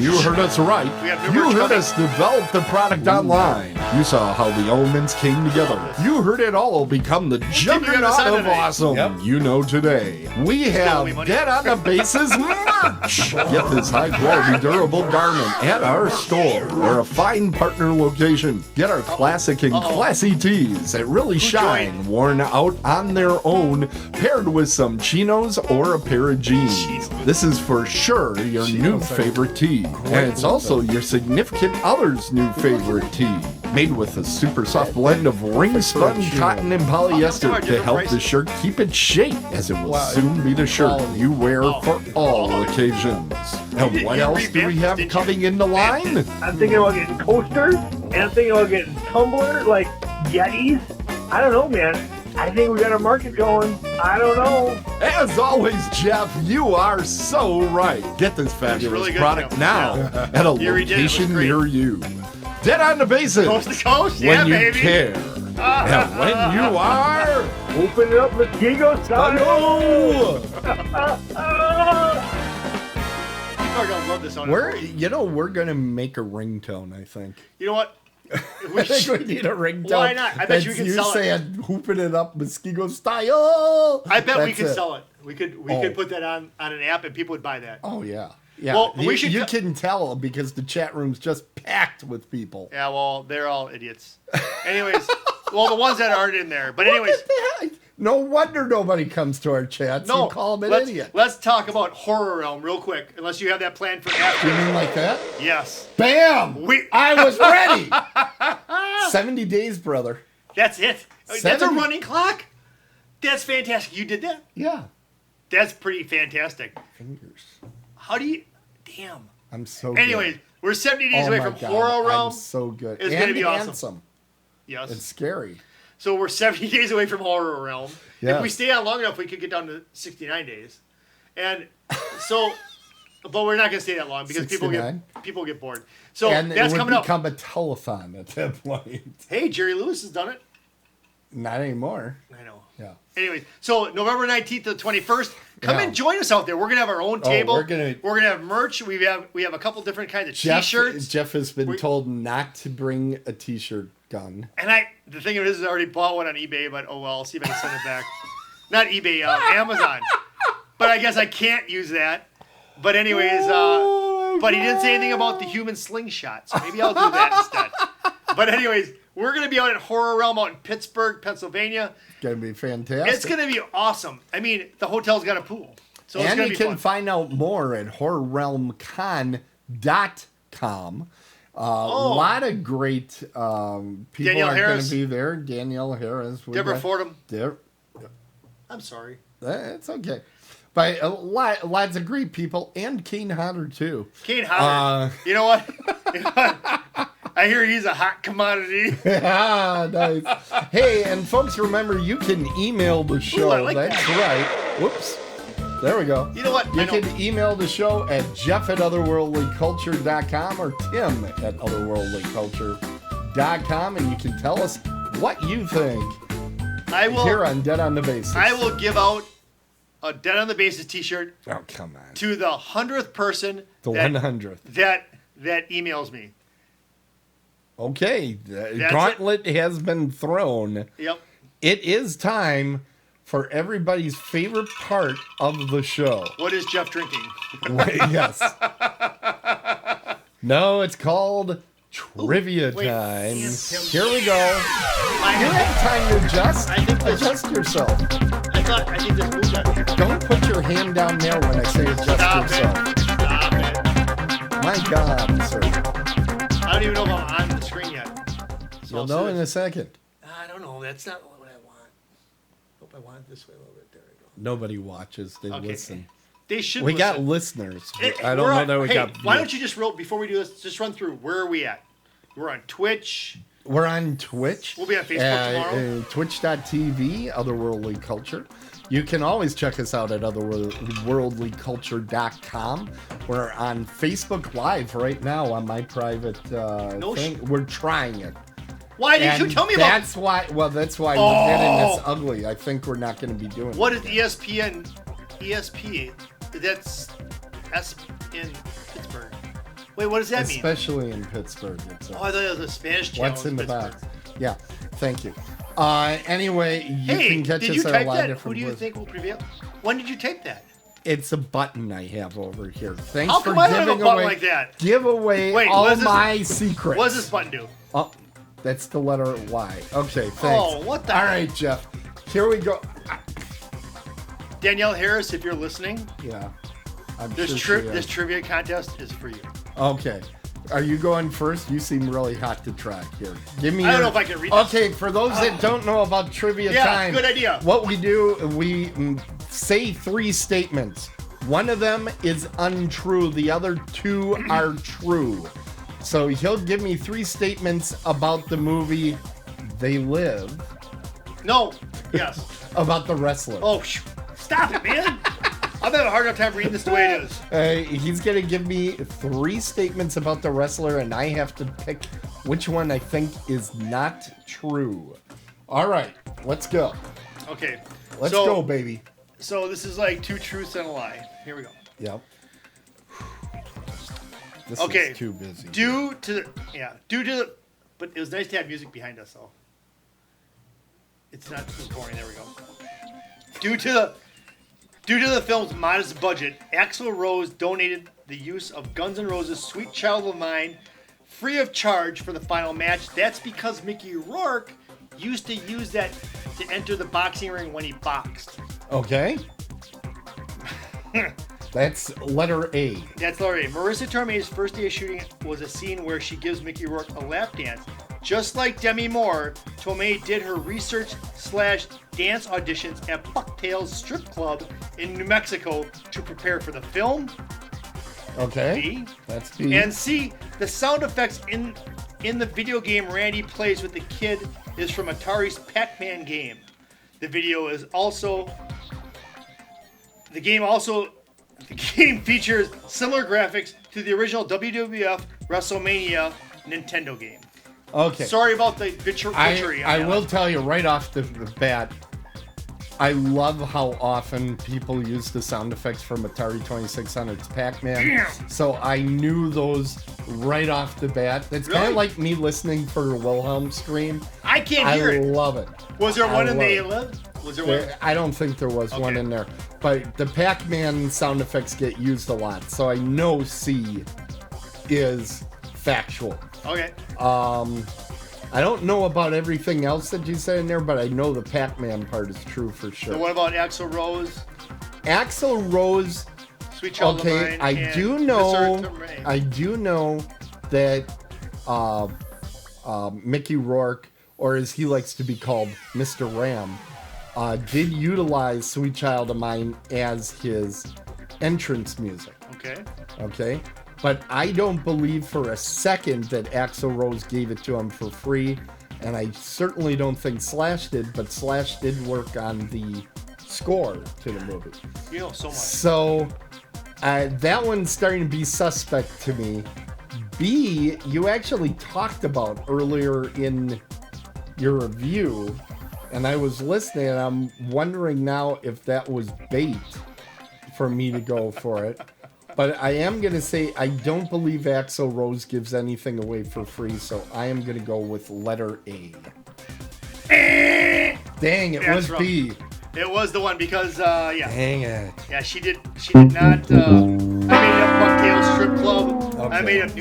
You heard us right. You heard us develop the product online. You saw how the elements came together. You heard it all become the juggernaut of awesome you know today. We have Dead on the Bases merch. Get this high-quality, durable garment at our store or a fine partner location. Get our classic and classy tees that really shine, worn out on their own, paired with some chinos or a pair of jeans. This is for sure your new favorite tee, and it's also your significant other's new favorite tee. Made with a super soft blend of ring-spun cotton and polyester to help the shirt keep its shape, as it will soon be the shirt you wear for all occasions. And what else do we have coming in the line? I'm thinking about getting coasters, and I'm thinking about getting tumblers, like Yetis. I don't know, man. I think we got a market going. I don't know. As always, Jeff, you are so right. Get this fabulous really good, product Jeff. now at a location near you. Dead on the Bases. Coast to coast? When Yeah, you baby. care. And when you are... Open it up, Mosquito style. People are gonna love this on We're gonna make a ringtone, I think. You know what? I think we need a ringtone. Why not? I bet you can sell it. saying hooping it up Mosquito style. I bet we That's could it. sell it. We could put that on an app and people would buy that. Oh yeah. Yeah. Well, you, we should you t- can tell because the chat room's just packed with people. Yeah, well, they're all idiots. Anyways, well, the ones that aren't in there. But anyways, Look at that. No wonder nobody comes to our chats. no. You call them an let's, idiot. Let's talk about Horror Realm real quick, unless you have that planned for after. You mean like that? Yes. Bam! We- I was ready. 70 days, brother. That's it. That's a 70 running clock? That's fantastic. You did that? Yeah. That's pretty fantastic. Fingers. How do you... Damn. I'm so good. Anyways, we're 70 days Oh away my from God, Horror Realm. I'm so good. It's and gonna be awesome. handsome. Yes. It's scary. So we're 70 days away from Horror Realm. Yes. If we stay on long enough, we could get down to 69 days. And so, but we're not going to stay that long because people 69? get bored. So And that's it would coming up. become a telethon at that point. Hey, Jerry Lewis has done it. Not anymore. I know. Yeah. Anyways, so November 19th to the 21st, come Yeah. and join us out there. We're gonna have our own table. we're gonna have merch. We have a couple different kinds of Jeff, t-shirts. Jeff has been told not to bring a t-shirt gun. And the thing of it is, I already bought one on eBay, but oh well, I'll see if I can send it back. Not eBay, Amazon. But I guess I can't use that. But anyways, but he didn't say anything about the human slingshot, so maybe I'll do that instead. But anyways, we're gonna be out at Horror Realm out in Pittsburgh, Pennsylvania. Gonna be fantastic. It's gonna be awesome. I mean, the hotel's got a pool, so it's and gonna you be can fun. find out more at horrorrealmcon.com. A lot of great people Danielle are going Harris. to be there. Danielle Harris. Deborah Fordham. There. I'm sorry. It's okay. But lots of great people. And Kane Hodder, too. Kane Hodder. You know what? I hear he's a hot commodity. Nice. Hey, and folks, remember, you can email the show. I like That's right. Whoops. There we go. You know what? You can email the show at jeff@otherworldlyculture.com or tim@otherworldlyculture.com, and you can tell us what you think here on Dead on the Bases. I will give out a Dead on the Bases t-shirt Oh, come on. to the 100th person The 100th. that emails me. Okay. The gauntlet has been thrown. Yep. It is time for everybody's favorite part of the show. What is Jeff drinking? Yes. No, it's called Trivia wait. Time. Damn, Tim. Here we go. You have time to adjust. I think this- Adjust yourself. I think this moved on here. Don't put your hand down there when I say adjust Stop yourself. it. Stop it. My God, sir. I don't even know if I'm on the screen yet. So You'll I'll know see in this. a second. I don't know. That's not what I want. Hope I want it this way a little bit. There we go. Nobody watches. They Okay. listen. They should We got listen. listeners. Hey, I don't we're know on- that we hey, got why views. don't you just before we do this, just run through where are we at? We're on Twitch. We're on Twitch. We'll be on Facebook tomorrow. Twitch.tv, Otherworldly Culture. You can always check us out at otherworldlyculture.com. We're on Facebook Live right now on my private thing. We're trying it. Why didn't you And tell me about? that's why. Well, that's why we're getting this ugly. I think we're not going to be doing. What it is again. ESP? That's S in Pittsburgh. Wait, what does that mean? Especially in Pittsburgh. It's Oh, I thought it was a Spanish channel. what's in the Pittsburgh. box? Yeah. Thank you. Anyway, you Hey, can catch did us you at a type lot that? of Who different do you places. think will prevail? When did you type that? It's a button I have over here. Thanks How for come I don't have a giving button away like that? Give away Wait, all what is this? my secrets. What does this button do? Oh, that's the letter Y. Okay, thanks. Oh, what the All heck? right, Jeff. Here we go. Danielle Harris, if you're listening, Yeah. I'm this sure she is. this trivia contest is for you. Okay. Are you going first? You seem really hot to track here. Give me. I don't your- know if I can read this. Okay, for those that don't know about trivia Yeah, time, good idea. What we do, we say 3 statements. One of them is untrue. The other 2 are true. So he'll give me 3 statements about the movie They Live, No. Yes. about the wrestler. Oh, stop it, man. I'm having a hard enough time reading this the way it is. He's going to give me 3 statements about the wrestler, and I have to pick which one I think is not true. All right, let's go. Okay. Let's so, go, baby. So this is like 2 truths and a lie. Here we go. Yep. This Okay. is too busy. Due to the, but it was nice to have music behind us though. It's not too boring. There we go. Due to the film's modest budget, Axl Rose donated the use of Guns N' Roses' "Sweet Child of Mine" free of charge for the final match. That's because Mickey Rourke used to use that to enter the boxing ring when he boxed. Okay. That's letter A. That's Laurie. Marissa Tomei's first day of shooting was a scene where she gives Mickey Rourke a lap dance. Just like Demi Moore, Tomei did her research/dance auditions at Bucktail's strip club in New Mexico to prepare for the film. Okay. B. That's B. And C. The sound effects in the video game Randy plays with the kid is from Atari's Pac-Man game. The game features similar graphics to the original WWF WrestleMania Nintendo game. Okay. Sorry about the butchery. I will tell you right off the bat, I love how often people use the sound effects from Atari 2600's Pac-Man. Damn. So I knew those right off the bat. It's kind Really? of like me listening for Wilhelm scream. I can't I hear it. love it. Was there one in love the it. Live? Was there one? I don't think there was one Okay. in there. But the Pac-Man sound effects get used a lot. So I know C is factual. Okay. I don't know about everything else that you said in there, but I know the Pac-Man part is true for sure. So what about Axl Rose? Axl Rose, Sweet Child of okay, Mine? I and do know Mr. Tomei? I do know that Mickey Rourke, or as he likes to be called, Mr. Ram, did utilize Sweet Child of Mine as his entrance music. Okay. Okay? But I don't believe for a second that Axl Rose gave it to him for free, and I certainly don't think Slash did, but Slash did work on the score to the movie. You know so much. So that one's starting to be suspect to me. B, you actually talked about earlier in your review, and I was listening, and I'm wondering now if that was bait for me to go for it. But I am going to say I don't believe Axl Rose gives anything away for free, so I am going to go with letter A. Dang, it That's was wrong. B. It was the one because yeah. Dang it. Yeah, she did not. I made up Bucktail Strip Club. I Okay. made up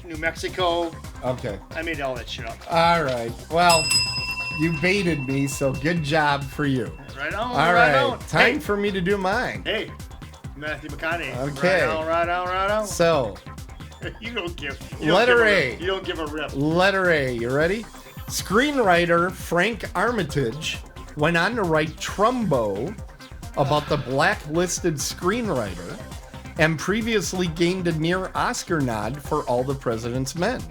New Mexico. Okay. I made all that shit up. All right. Well, you baited me, so good job for you. Right on. All right right. on. Time for me to do mine. Hey, Matthew McConaughey. Okay. Right on. So, You don't give. Letter A. You don't give a rip. letter A. You ready? Screenwriter Frank Armitage went on to write Trumbo about the blacklisted screenwriter and previously gained a near Oscar nod for All the President's Men.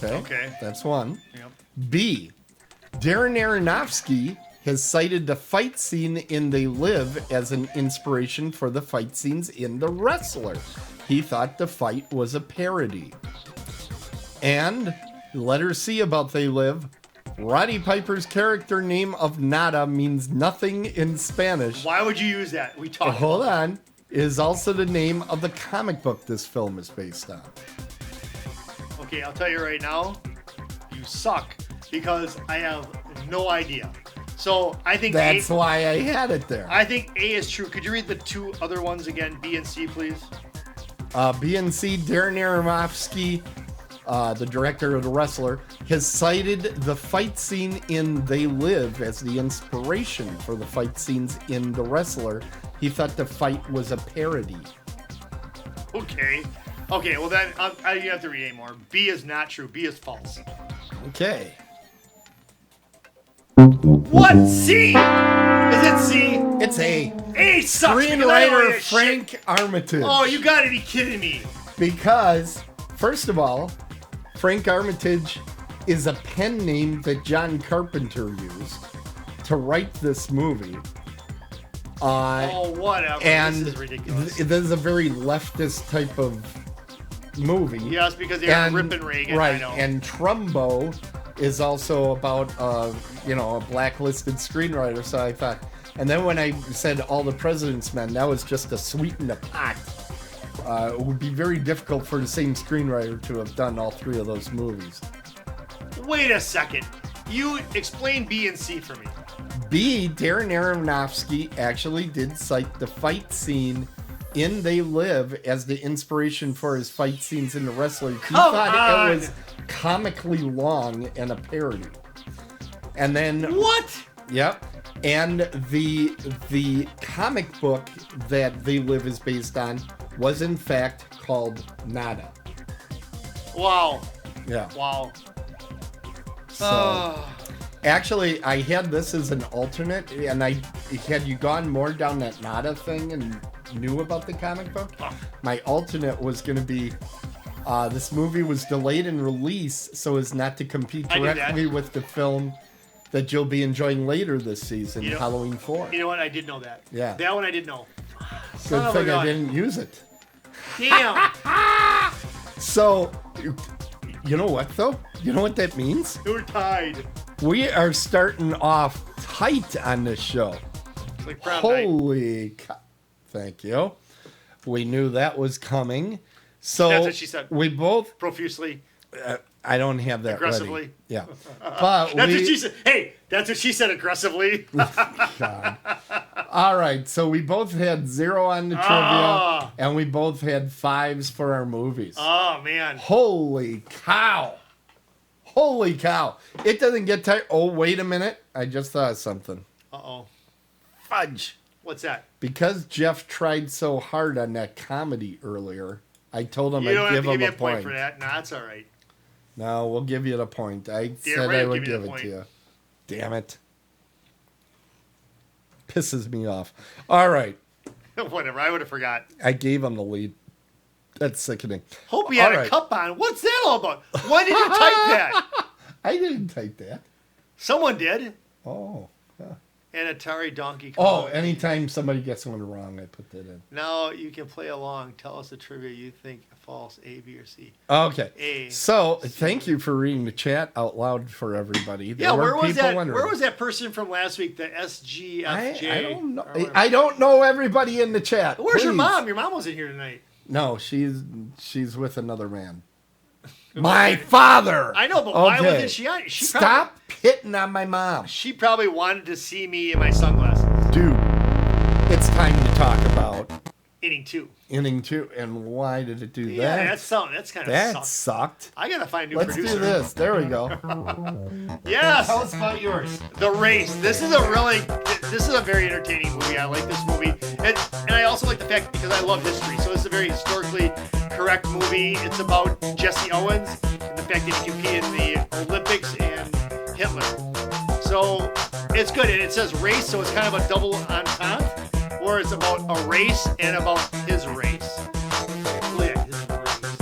Okay. That's one. Yep. B. Darren Aronofsky has cited the fight scene in They Live as an inspiration for the fight scenes in The Wrestler. He thought the fight was a parody. And Letter C about They Live. Roddy Piper's character name of Nada means nothing in Spanish. Why would you use that? We talked. Hold on. Is also the name of the comic book this film is based on. Okay, I'll tell you right now, you suck because I have no idea. So I think That's why I had it there. I think A is true. Could you read the two other ones again, B and C, please? B and C, Darren Aronofsky, the director of The Wrestler, has cited the fight scene in They Live as the inspiration for the fight scenes in The Wrestler. He thought the fight was a parody. Okay. Okay, well then you have to read A more. B is not true. B is false. Okay. What? C? Is it C? It's A. A sucks. because I don't Screenwriter read Frank shit. Armitage. Oh, you gotta be kidding me. Because, first of all, Frank Armitage is a pen name that John Carpenter used to write this movie. Oh, whatever. And this is ridiculous. this is a very leftist type of movie. Yes, because they were ripping Reagan. Right, I know. and Trumbo is also about, a blacklisted screenwriter, so I thought. And then when I said All the President's Men, that was just to sweeten the pot. It would be very difficult for the same screenwriter to have done all three of those movies. Wait a second. You explain B and C for me. B, Darren Aronofsky actually did cite the fight scene in They Live as the inspiration for his fight scenes in The Wrestler. He thought it was comically long and a parody. And then... What? Yep. And the comic book that They Live is based on was in fact called Nada. Wow. Yeah. Wow. So, actually, I had this as an alternate, and had you gone more down that Nada thing and knew about the comic book, my alternate was going to be this movie was delayed in release so as not to compete directly with the film that you'll be enjoying later this season, Halloween 4. You know what? I did know that. Yeah. That one I did know. Good thing I didn't use it. Damn. So, you know what, though? You know what that means? We're tied. We are starting off tight on this show. It's like prom night. Holy Thank you. We knew that was coming. So That's what she said. We both... Profusely. I don't have that Aggressively. ready. Yeah. But That's what she said. Hey, that's what she said aggressively. God. All right. So we both had 0 on the trivia, and we both had 5s for our movies. Oh, man. Holy cow. Holy cow. It doesn't get tight. Oh, wait a minute. I just thought of something. Uh-oh. Fudge. What's that? Because Jeff tried so hard on that comedy earlier, I told him You I'd don't have give to give him me a point for that. Nah, that's all right. No, we'll give you the point. I said right, I I'll would give you give the it point. to you. Damn it. Pisses me off. All right. Whatever. I would have forgot. I gave him the lead. That's sickening. Hope you had All a right. cup on. What's that all about? Why did you type that? I didn't type that. Someone did. Oh. An Atari Donkey Oh, Kong. anytime somebody gets one wrong, I put that in. Now you can play along. Tell us the trivia you think false, A, B, or C. Okay. A. So, thank you for reading the chat out loud for everybody. Yeah, where was that? wondering. Where was that person from last week? The SGFJ. I don't know. or whatever. I don't know everybody in the chat. Where's your Please. mom? Your mom wasn't here tonight. No, she's with another man. My father. I know, but why Okay. wasn't she on? Stop hitting on my mom. She probably wanted to see me in my sunglasses. Dude, it's time to talk about Inning 2. inning 2. And why did it do Yeah, that? that's something. That's kind of That sucks. sucked. I gotta find a new Let's producer. do this. There we go. Yes. Tell us about yours. The Race. This is a very entertaining movie. I like this movie, and I also like the fact because I love history. So this is a very historically correct movie. It's about Jesse Owens and the fact that he competed in the Olympics and Hitler. So it's good, and it says race, so it's kind of a double entendre, where it's about a race and about his race. Yeah, his race.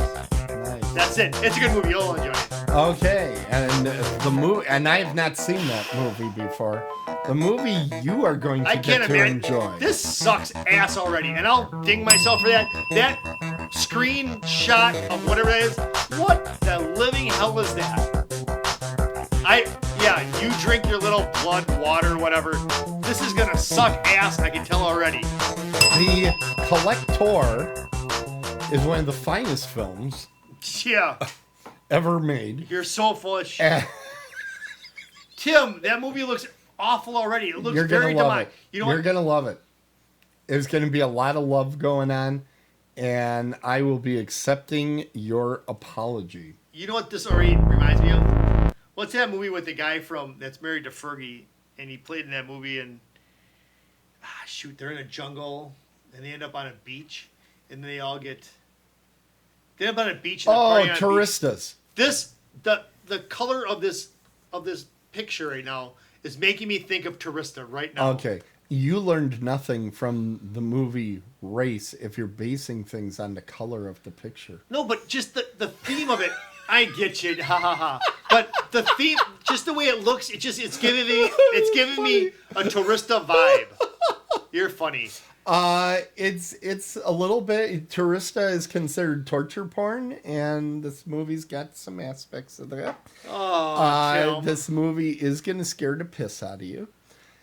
Nice. That's it. It's a good movie. You'll enjoy it. Okay, and the movie, and I have not seen that movie before. The movie you are going to I get can't to imagine. enjoy. This sucks ass already, and I'll ding myself for that. That screenshot of whatever it is. What the living hell is that? gonna suck ass. I can tell already. The Collector is one of the finest films Yeah, ever made. you're so full of shit. Tim, that movie looks awful already. It looks You're very gonna love demonic. it. You know You're what? gonna love it. There's gonna be a lot of love going on, and I will be accepting your apology. You know what this already reminds me of? What's that movie with the guy that's married to Fergie, and he played in that movie, and they're in a jungle, and they end up on a beach, and they all they end up on a beach. And they're partying on a beach. Touristas. The color of this picture right now is making me think of Tourista right now. Okay. You learned nothing from the movie Race if you're basing things on the color of the picture. No, but just the theme of it. I get you, ha ha ha. But the theme, just the way it looks, it's giving me a Tourista vibe. You're funny. It's a little bit. Tourista is considered torture porn, and this movie's got some aspects of that. Oh, Tim. This movie is gonna scare the piss out of you.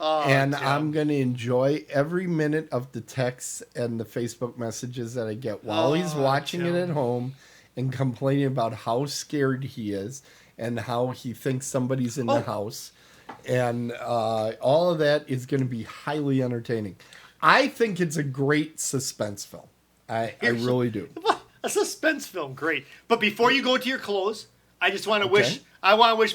Tim. I'm going to enjoy every minute of the texts and the Facebook messages that I get while he's watching it at home and complaining about how scared he is and how he thinks somebody's in the house. And all of that is going to be highly entertaining. I think it's a great suspense film. I really do. A suspense film, great. But before you go to your close, I just want to wish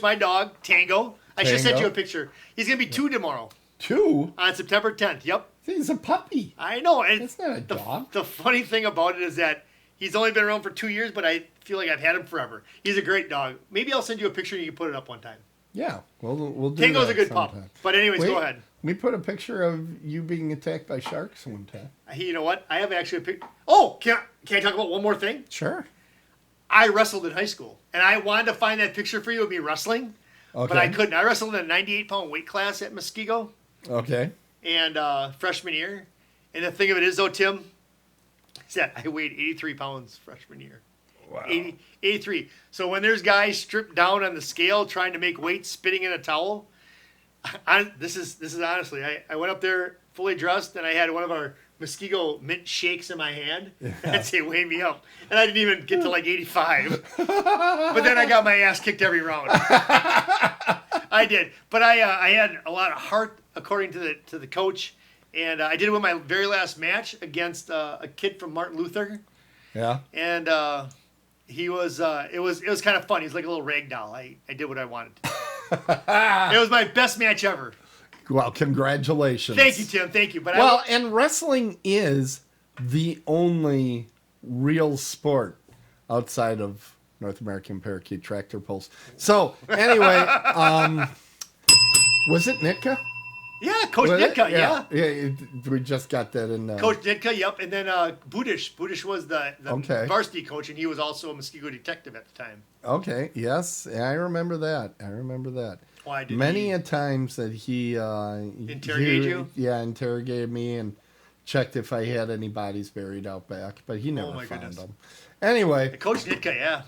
my dog, Tango. I should send you a picture. He's going to be 2 tomorrow. 2? On September 10th, yep. He's a puppy. I know. And It's not a dog. The funny thing about it is that he's only been around for 2 years, but I feel like I've had him forever. He's a great dog. Maybe I'll send you a picture and you can put it up one time. Yeah, we'll do Tango's that a good sometime. pup. But anyways, go ahead. We put a picture of you being attacked by sharks one time. You know what? I have actually a picture. Oh, can I talk about one more thing? Sure. I wrestled in high school, and I wanted to find that picture for you of me wrestling, but I couldn't. I wrestled in a 98-pound weight class at Muskego. Okay. And freshman year. And the thing of it is, though, Tim, is that I weighed 83 pounds freshman year. Wow. 83. So when there's guys stripped down on the scale trying to make weight spitting in a towel, this is honestly, I went up there fully dressed, and I had one of our Muskego mint shakes in my hand. Yeah. I'd say weigh me up. And I didn't even get to like 85. But then I got my ass kicked every round. I did. But I had a lot of heart, according to the coach. And I did win my very last match against a kid from Martin Luther. Yeah. And it was kind of fun. He was like a little rag doll. I did what I wanted to. It was my best match ever. Well, congratulations. Thank you, Tim. Thank you. But and wrestling is the only real sport outside of North American Parakeet Tractor Pulse. So, anyway, was it Nitka? Yeah, Coach Nitka, yeah. We just got that in. Coach Nitka, yep. And then Budish. Budish was the varsity coach, and he was also a Muskego detective at the time. Okay, yes. I remember that. Why did Many a times that he interrogated you? Yeah, interrogated me and checked if I had any bodies buried out back, but he never found them. Anyway, Coach Nitka, yeah.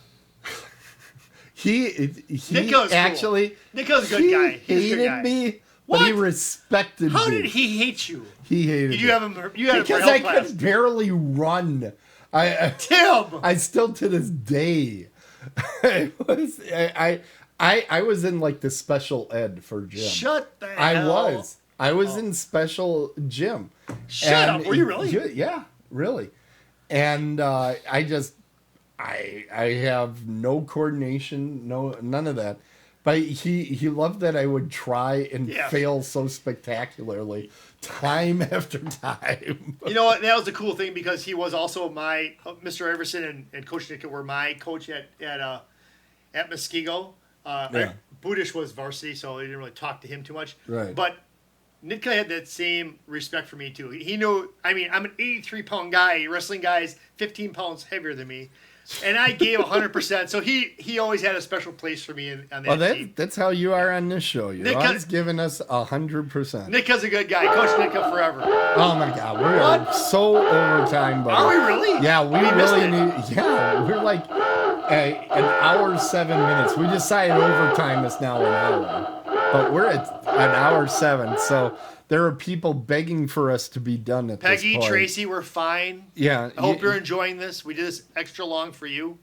He Nitka's actually cool. Nitka's a good guy. He's a good guy. hated me, What? but he respected How me. did he hate you? He hated You me. have him. You had him for Because health I class. could barely run. Tim. I still to this day. I was in like the special ed for gym. Shut the hell. I was in special gym. Shut up. Were you really? Yeah, really. And I have no coordination, none of that. But he loved that I would try and fail so spectacularly time after time. You know what? That was a cool thing because he was also my Mr. Everson and Coach Nitka were my coach at Muskego. Budish was varsity, so I didn't really talk to him too much. Right. But Nitka had that same respect for me too. He knew. I mean, I'm an 83-pound guy. Wrestling guy is 15 pounds heavier than me. And I gave 100%. So he always had a special place for me on that team. That's how you are on this show. You're always giving us 100%. Nitka's a good guy. Coach Nitka forever. Oh my God, we're so over time, buddy. Are we really? Yeah, we really need. Yeah, we're like an hour 7 minutes. We decided overtime is now an hour. but we're at an hour 7, so there are people begging for us to be done at Peggy, this point. Tracy, we're fine. Yeah. I hope you're enjoying this. We did this extra long for you.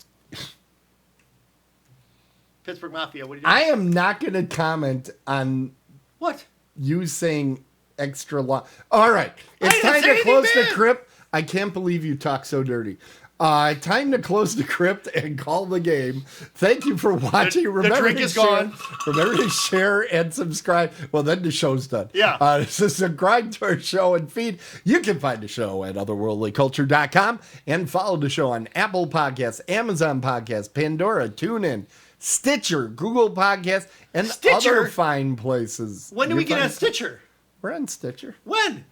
Pittsburgh Mafia, what do you do? I am not going to comment on What? you saying extra long. All right. It's didn't time say to anything close the bad. crypt. I can't believe you talk so dirty. Time to close the crypt and call the game. Thank you for watching. The Remember drink to is share, gone. Remember to share and subscribe. Well, then the show's done. Yeah. Subscribe to our show and feed. You can find the show at otherworldlyculture.com and follow the show on Apple Podcasts, Amazon Podcasts, Pandora, TuneIn, Stitcher, Google Podcasts, and Stitcher? other fine places. When do You we get find- on Stitcher? We're on Stitcher. When?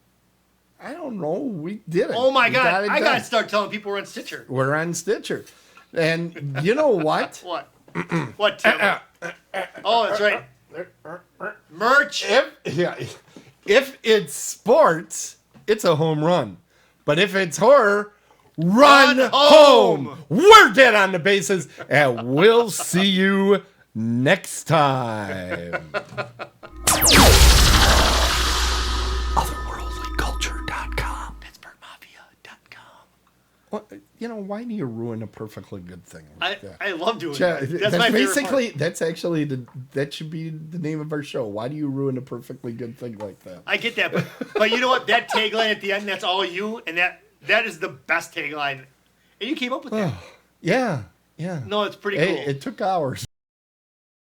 I don't know. We did it. Oh my We God. got it I got done. to start telling people we're on Stitcher. We're on Stitcher. And you know what? What? What, Tim? Oh, that's right. Merch. If it's sports, it's a home run. But if it's horror, run Run home. home. We're dead on the bases, and we'll see you next time. Otherworldlyculture.com. PittsburghMafia.com. Well, why do you ruin a perfectly good thing like that? I love doing Yeah, that. That's my favorite basically part. that's actually that should be the name of our show. Why do you ruin a perfectly good thing like that? I get that, but you know what? That tagline at the end, that's all you, and that is the best tagline. And you came up with that. Yeah. No, it's pretty cool. Hey, it took hours.